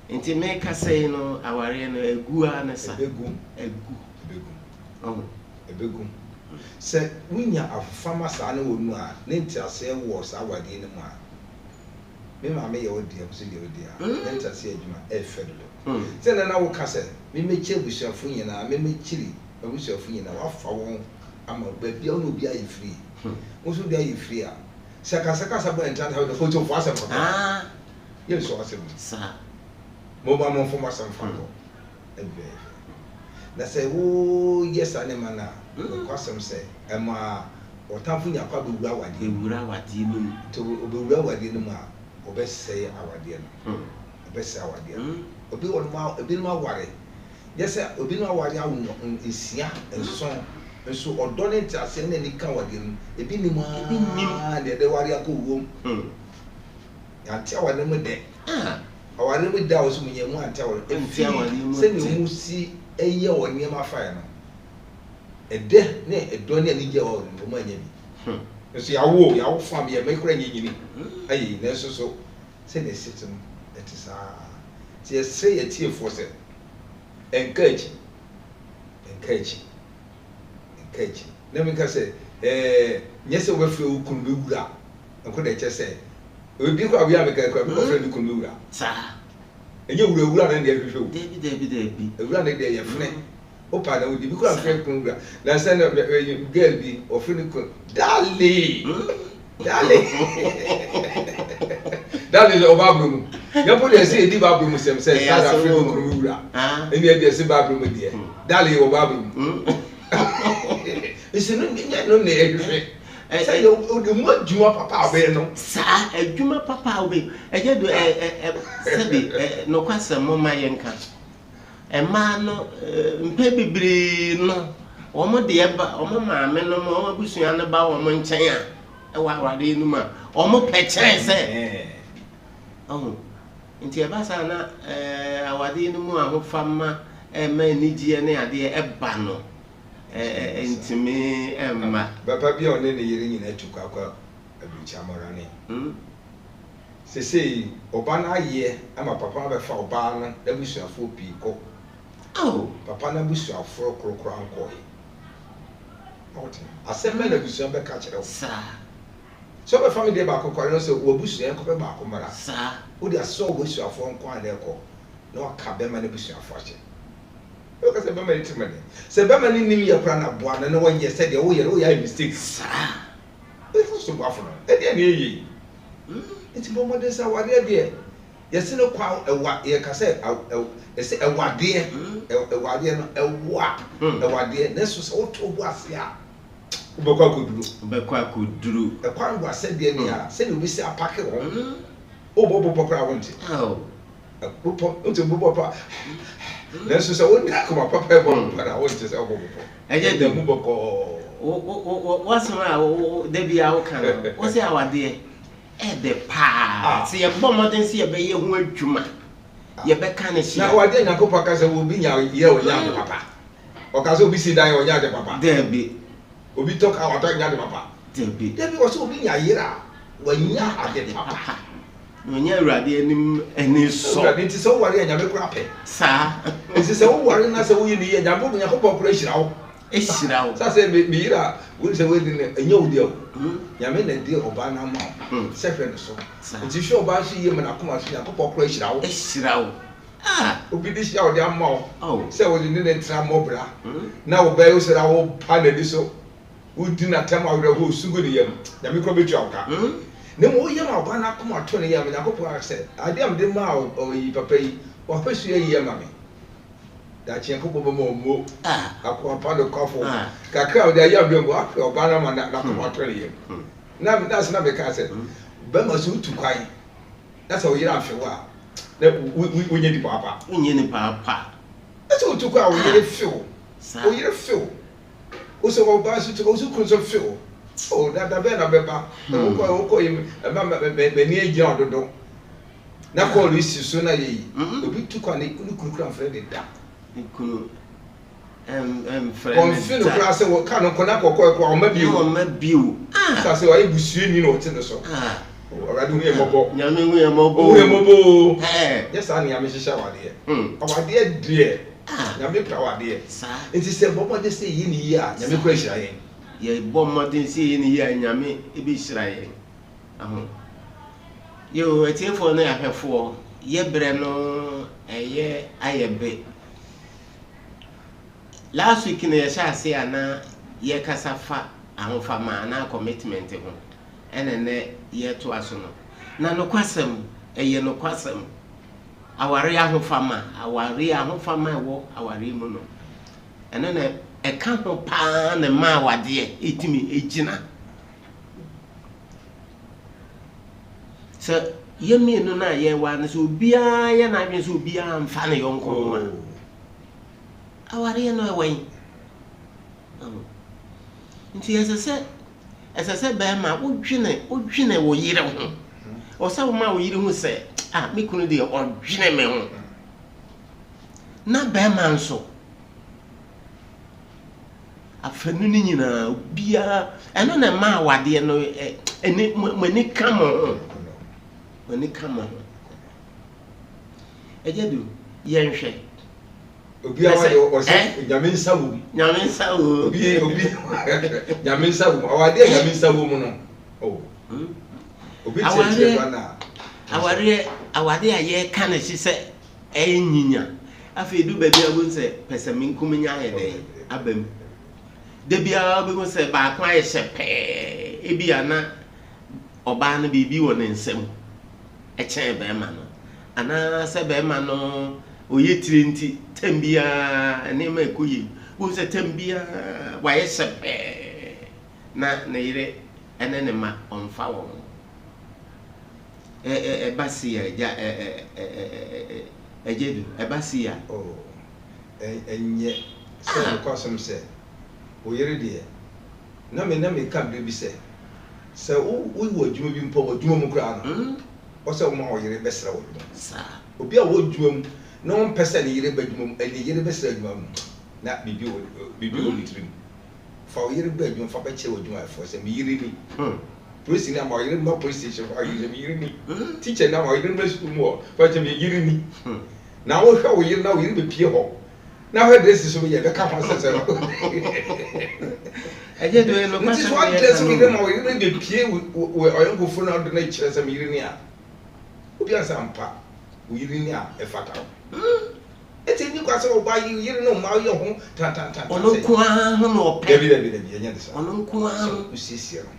nti me ka sei no aware no agua na sa egu oh ebegu se winya afama sa na wonu a ne ntiase wo sa awade ne mu a me ma me ye odi am se de odi a ne ntiase adwuma e fedelo se na wo ka se me mechi abusuafo nyina me mechiri abusuafo nyina wafa won ama ba bia no bia ye free wo so bia ye free a saka sabo entanta how the photo for asem ye so asem sa mo ba mo fo masam fa do ebe na se wo yes anema na ko asem se ema otamfo nya kwa bewura wade no to bewura wade no ma obese awade no obese awade obi won ma obi no aware yes obi no aware awo esia enson nso odo ne ntase na ni ka wade no ebi ni ma de ware akowom ya tia wade mu de aware mu da wo so munye mu anta wale se ni mu si eye woni ma fa no ede ne edo ne ani je wo no ma nya bi nso ya wo fam ye mekura nyini ayi na so se ne sitem etisa ti se ye tie fo se encourage na me ka se nyese wo fre wo kunu bewura nko de che se obi kwa bia me ka kwa ko fre ni kunu bewura sa enye wura na de ahwehwe wo debi ewura na de ye fre opa na odi bi kwa fre kunu bewura na se na girl bi ofre ni kunu dale dale lo babru mu ya po de se edi babru mu sem se sa fre kunu bewura eni e de se babru mu de dale wo babru mu ese no ne ehwehwe say you the more juma papa obe no sa adwuma papa obe eje do sebi no kwasem mo mayenka ma no mpe bibiri no omo de eba omo maame no mo abusua no ba omo nchen a wa awade nu ma omo pekyen se oh nti eba sa na awade nu mu ahofama ma nigie ne ade eba no intime emma baba bia one ne yere nyina tukwa kwa abucha morane sesei oba na aye ama papa be fa oba no abusuafo pi ko papa na abusuafo krokro anko ote asembe na abusuafo be ka kire sa so be family ba kokore no so wo abusuafo ko be ba ko mara sa wo dia so abusuafo anko ade ko na waka be ma na abusuafo ache o ka se be ma itimade se be ma ni nim ye kra na boa na wonye se de wo ye mistakes e so bo afo no e de na eyi iti bo mo de sa wade de ye se no kwa ewa ye ka se se ewade no ewa ewade na so se wo to bo ase a ubekwa kuduru e kwan gwa se de ne a se ne obi se apake wo obo pokra wonte bobo pa leso se woni akoma papa e bo para wonte se obo eje de mu boko wasema debi a wo kan wo se awade e de pa se ye bo modern se ye be ye ho adwuma ye be kan ne na awade nyakopa ka se wo bi nya ye wo nya de papa o ka se obi si dan wo nya de papa debi obi tok awata nya de papa debi wo se obi nya yira wo nya ade papa no nya urade anim ani so urade nti se wo ware nya be kura pe sa nti se wo ware na se wo yi ni ye nya bo nyakopa kura hira wo ehira wo sa se me yira wo se wo di ne enya odi o nya me na di oba na ma se fe no so nti hwe oba hye ye me na koma so nyakopa kura hira wo obi di hia odi amma wo se wo di ne tra mobra na wo ba yo se ra wo pa na di so udi na tema awre ho sugo ne yam nya me kro betu awka ne mo yam oba na koma to ne yam nyakopa se ade am de ma o yi papa yi wo pesu ye yam me da chen ko bobo mo akwa pa do kafo kakra o da ya bembo afre oba na ma na koma to ne yam na that's na be ka se ba ma so tu kwai that's how you afre wa na unye di papa that's how tu kwa o yire feel o yire feel o so go ba so tu o so kun so feel oh da be na be ba o ko yim ma be ni egira ododo na ko ri si so na yi obi tu kwa ne kuru afre de da kuru friend confine kura se wo ka no kona kokko ko o ma biu sa se wa ibusu ni no te no so orade hu ye mobo nyame hu ye mobo yes ani ame hihya wade awade de nyame pra wade nti se bobo de se yi ni yi a nyame kura hira yen ye bomodin se yi ni yi a nyame e be hira yen yo etifo na ahwefo ye bre no eye ayebe last week na ye sha se ana ye kasafa ahofama na commitment ho enene ye to aso no na no kwasem eye no kwasem aware ahofama wo aware mu no enene e ka ho pa na ma wade etimi ejina so ye me no na ye wa na so bia ye na adwen so bia mfa ne yonko ma aware no ewen nti ese be ma odwene wo yire ho o se wo ma wo yire ho se me kunu de odwene me ho na be ma nso afanu ni nyina bia eno na ma wade no eni mani kama ejedu yenhwe obi awade o se nyame nsawo obi nyame nsawo awade nyame nsawo mu no obi tete bana awade aye ka na hye se enyinya afi du ba bia bu se pesamin kumnya ayede abam de bia bu se ba kwa ye shepe ebia na oba na bibi wo ne nsem echen be ma no ana se be ma no oye tirenti tambia ne ma ekoyi wo se tambia wa ye shepe na ne yire ene ne ma onfa wo basia ja ejedu basia enye se ko asem se o yere de na me ka bi se wo wo adwuma bi mpo adwuma mu kra no o se wo ma o yere besra wo sa obi a wo adwuma mu na on pese ne yere badwuma mu ne yere besra adwuma mu na bibi o litrim fa o yere badwuma fa ba che wo adwuma fo se mi yere ni police na ma yere ma police station fa yere mi yere ni teacher na ma yere ma school mu fa che mi yere ni na wo hwa wo yere na wo yere be pie ho na ho dress so ye be ka fa se eje do no kwasa what dress we dem wo yere be pie we oyongo fo na do na kire se mi yere ni a obi asampa wo yere ni a e fata eti ni kwasa wo ba yere no ma ye ho tan ono kwa ho no pe bi enya de sa ono kwa so usiesie no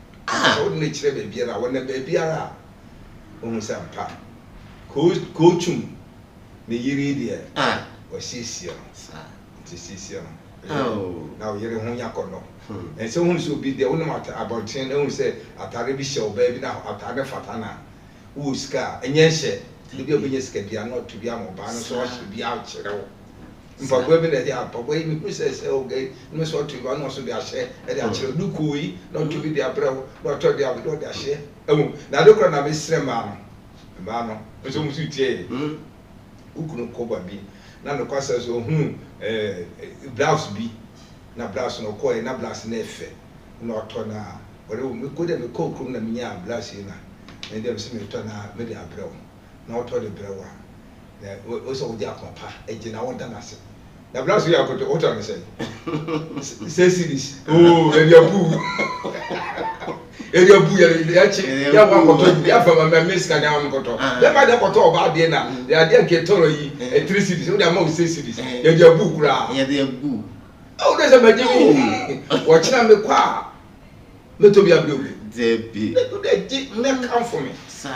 wo na kire be biara wo na be biara o mu sampa ko chum ne yere die wo siesie sisi no oh na o yere ho yakono and so hun so be there won about 10 ehun say atare bi hye oba bi na atare fatana wo ska enye hye bi obenye ska bia na to bia mo ba no so hye bia a kire mpaboa bi na dia mpaboa yi mi say okay no so to ba no so dia hye e dia kire duku yi na to bi dia brew na to dia bi do dia hye ehun na de kro na me sire ma no so mu su tie ukunu koba bi na no kwasa so blouse bi na blouse no ko na blouse na efe na oto na ore me ko de me ko krum na minya blouse na na dem se me to na me de abrew na oto de brewa na o so di akopa ejina wo da na se na blouse ya ko to oto na se series oh area bu ya chi ya wa ko to ya fa ma miss ka na ko to ya ma de ko to ba de na ya de ke toro yi 3 series o de ma o 6 series ya de bu kura ya de bu oh there's a magic watch na me kwa me to bi abrew debi me come for me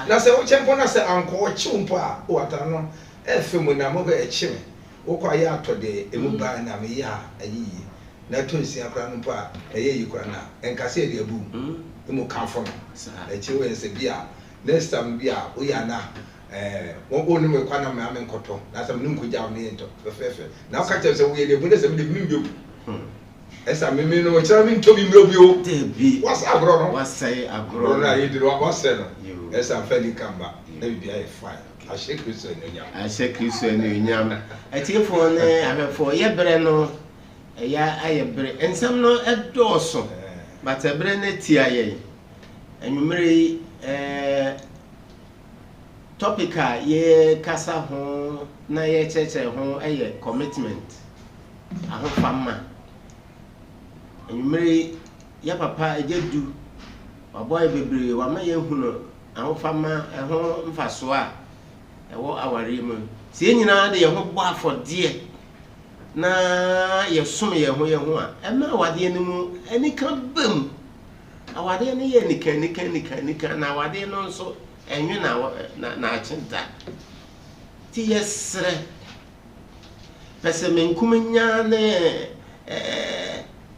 na se o chempo na se anko o chimpo a o ata no efemu na mo ga echime wo kwa ya atode emu ba na me ya ayi na to nsia kra no po a eye yi kra na enkase de abu emu come for me echi we se bia next time bia o ya na wo go no me kwa na me ame nkoto na se me nkoja me ento fefe na o ka che se wo ye de bu na se me de mi bi esa me no chira mi ntobi mrobio debi wasa agro no wasai agro na yidiro wasa no esa feli kamba na bibia e fine ahye kristo enu nyam atifo ne ahwefo ye bere no ya aye bere ensam no edoso but bere na tia ye enwumere topic a ye kasa ho na ye cheche ho aye commitment aho fama enwumere ya papa ejedu oboy bebre wa ma ye hunu aho fama eho mfaso a ewo aware mu sie nyina de ye ho bo afode na ye som ye ho a ema awade ne mu anika bam awade ne ye nika na awade no nso enwe na achenta ti yesre pese menkumnya ne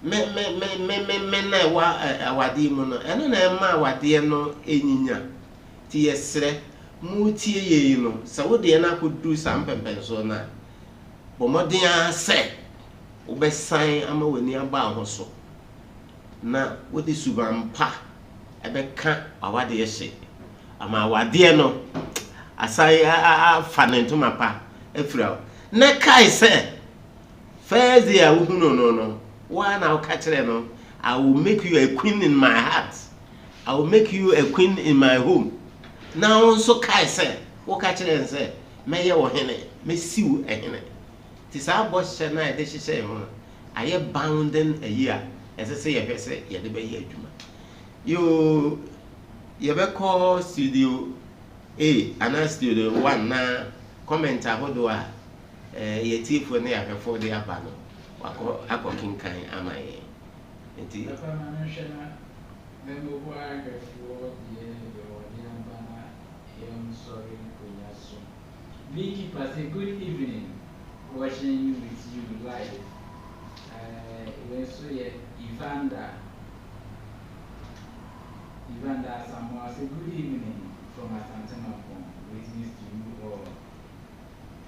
me na wa awade mu no eno na ema awade no enyinya ti yesre mu tie ye no sa wo de na akodu sam pempenso na bomoden ase obesan ama wani aba ahoso na wodi subampa ebeka awade ye hye ama awade no asai afanento mapa afira na kai se first year wo no wa na catch no I will make you a queen in my heart. I will make you a queen in my home. Now so kai say, wo catch and say, me ye wo hene, me siu e hene. Ti sa boss che na de hye ho. Aye bounding a year. Ese say ye pese ye de be ye adwuma. You be call studio A and studio 1 na comment ahodo a ye tifo na ya fefo de aba no. Wako kinkan amaye. Enti Beekeeper say good evening, watching with you live. So Evander Samoa say good evening from Asantemapo. Greetings to you all.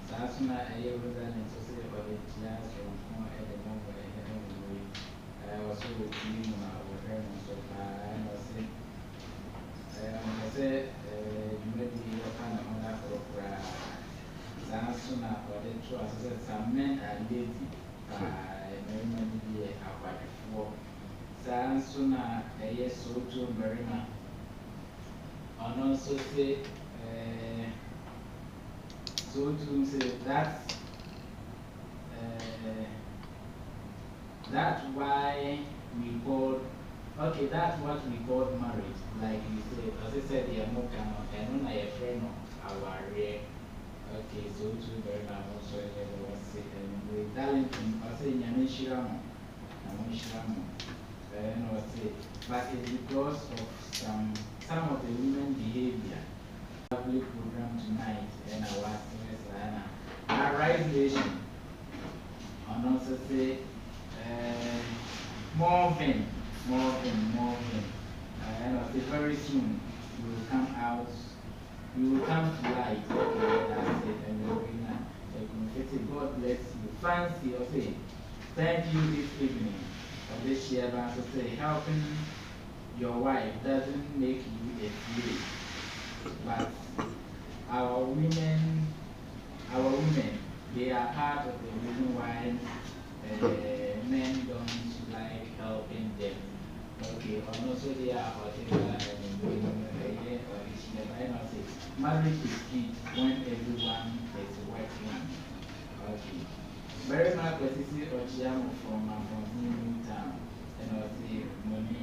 Sasuna Ayabazan and Society of the Class from at the moment I also you our parents of I say maybe your kind of order for Sasuna or the two as some men are lazy many be about before Sasuna a yes so to Marina and also say so to say that's why we call that's what we call marriage. Like you said, as I said, the American and I a friend of our rare. Okay, so to very much also was say and with Darlington, I say Yamishiramo, and I say, but it's because of some of the women behavior. Public program tonight and our our right relation and also say more vin. And I say very soon you will come out, you will come to light. Okay, that's it. And you're going to say, God bless you. Fancy, or say, thank you this evening for this year, but to say, helping your wife doesn't make you a slave. But our women, they are part of the reason why men don't like helping them. Okay, and also they are marriage is key when everyone is working. Okay. Very much Ochiamo from New Town and also money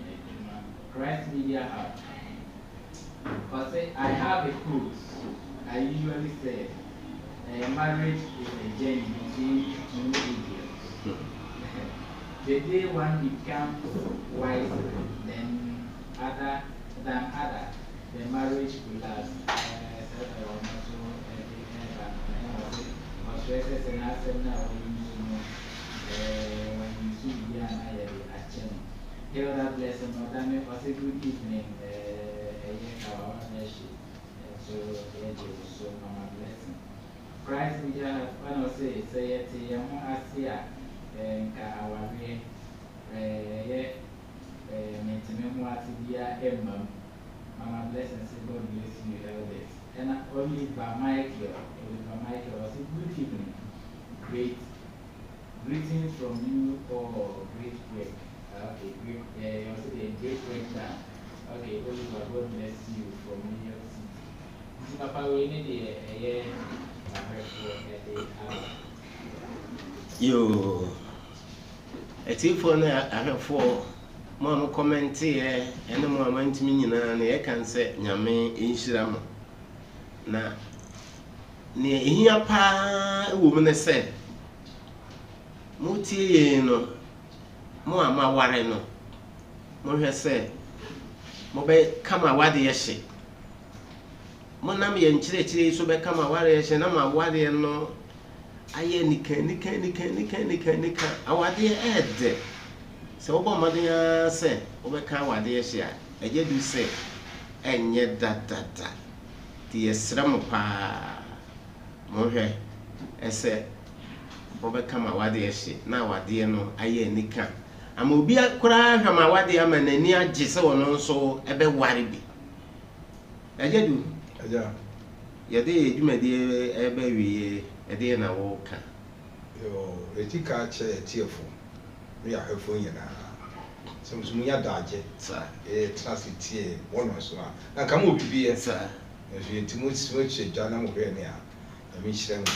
Christ Media Hub. Because I have a quote. I usually say marriage is a journey between two individuals. The day one becomes wiser than other, the marriage will last. God bless you. Was a good evening. So Mama blessing. Christ Media has one say it, Asia, and our way, Mama blessing, say God bless you, elders. And only by Michael, was a good evening. Great greetings from you all, great work. Okay, great, also a great breakdown. Okay, Oliver, God bless you from New York City. Papa, we need a year. Yo, a tea for I have 4 Mama comment here, and the moment meaning, and I can say, Yame in Shiram. Na near here, pa woman said, Muti no, Moama Wareno, Moha said, Mobe come a wadi yashi. Monami and Chile so become a warrior, and I'm a warrior no. Aye, nika, our dear Ed. So, Mother said, Overcome what dear she, I yet do say, and yet that. The Srampa Mohe, I said, Overcome a dear she, now a dear no, aye, nika. I will be a cry from my wadi man and near Giselle also a bit worried. I do. Yeah. You may dear a baby. A day and I walk. Yo, a tea catcher, a tearful. We are her phone, some Sumia Dodge, sir, a transit tea, one or so. Now come up to be, sir. If you intimate switch, Jana Morenia, I mean, she will be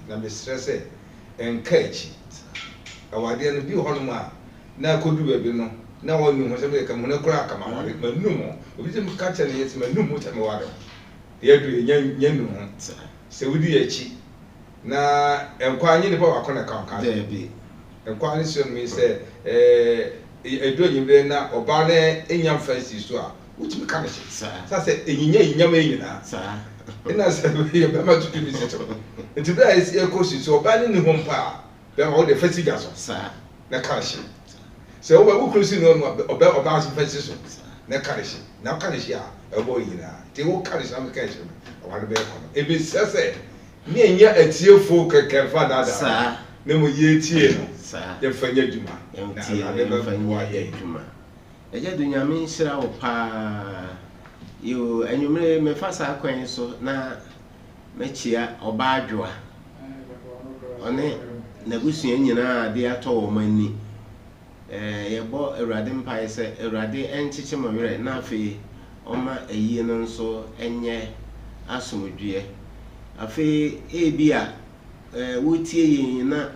number stress and catch. Our dear Bill Holma, now could do a bill. Now I know whatever come on a crack, I'm on it, but no more. We didn't catch any yet, my no more time water. The every young, sir. So we did a cheat. Na enkwanye ne ba wakona kan there be enkwanye so me say edonyi be na oba na enyam fancy so a utimi ka ne sa say enyam enyina sa ina say be ma tutu bi seto nti bra esi ekosi so oba ne ho mpa be ma wo de fancy ga so sa na ka shi say oba wo krosi no oba so fancy so na ka shi na ka shi a ebo yina ti wo ka shi am ka shi o wa be ko e be say me nya atiefo kekefa dada na mo ye tie no ye fanya djuma ye fanya djuma eje do nyame nhira wo pa yo enwumre me fasa akwan so na mechia oba adwoa one na busua nyina de ato wo mani ye bo Awurade mpa se Awurade enchiche mawere na afi oma eyi no nso enye asomdue afi ebia wotie yin na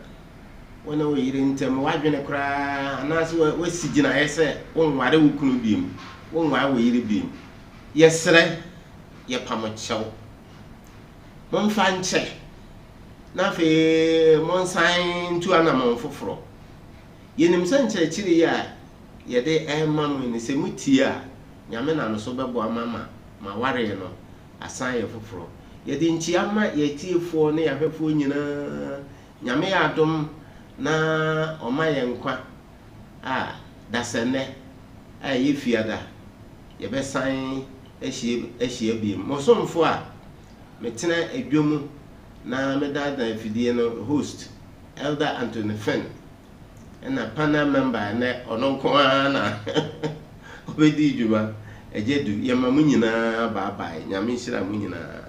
wona wo yire ntem wadwene kra anase wasigina yese wonware wukunu biem wonwa wo yire biem yesre ye pamochew momfa nche na afi monsan tu anamon foforo yenim sanche chiri ya yede emam ni se mutie a nyame na no so bebo amama ma ware no asan ye foforo yedi nchi ama yetiefo ne yahwefo nyina nyame adom na ɔma yɛ nkwa a dasɛnɛ a yɛ fiada yɛbɛsan ahyia bi mosomfo a metena adwom na medada afidie no host Elder Anthony Fenn na panel member na ɔno nko na obedi dwuma ejedu yɛma mu nyinaa baabae nyame nhyira mu nyinaa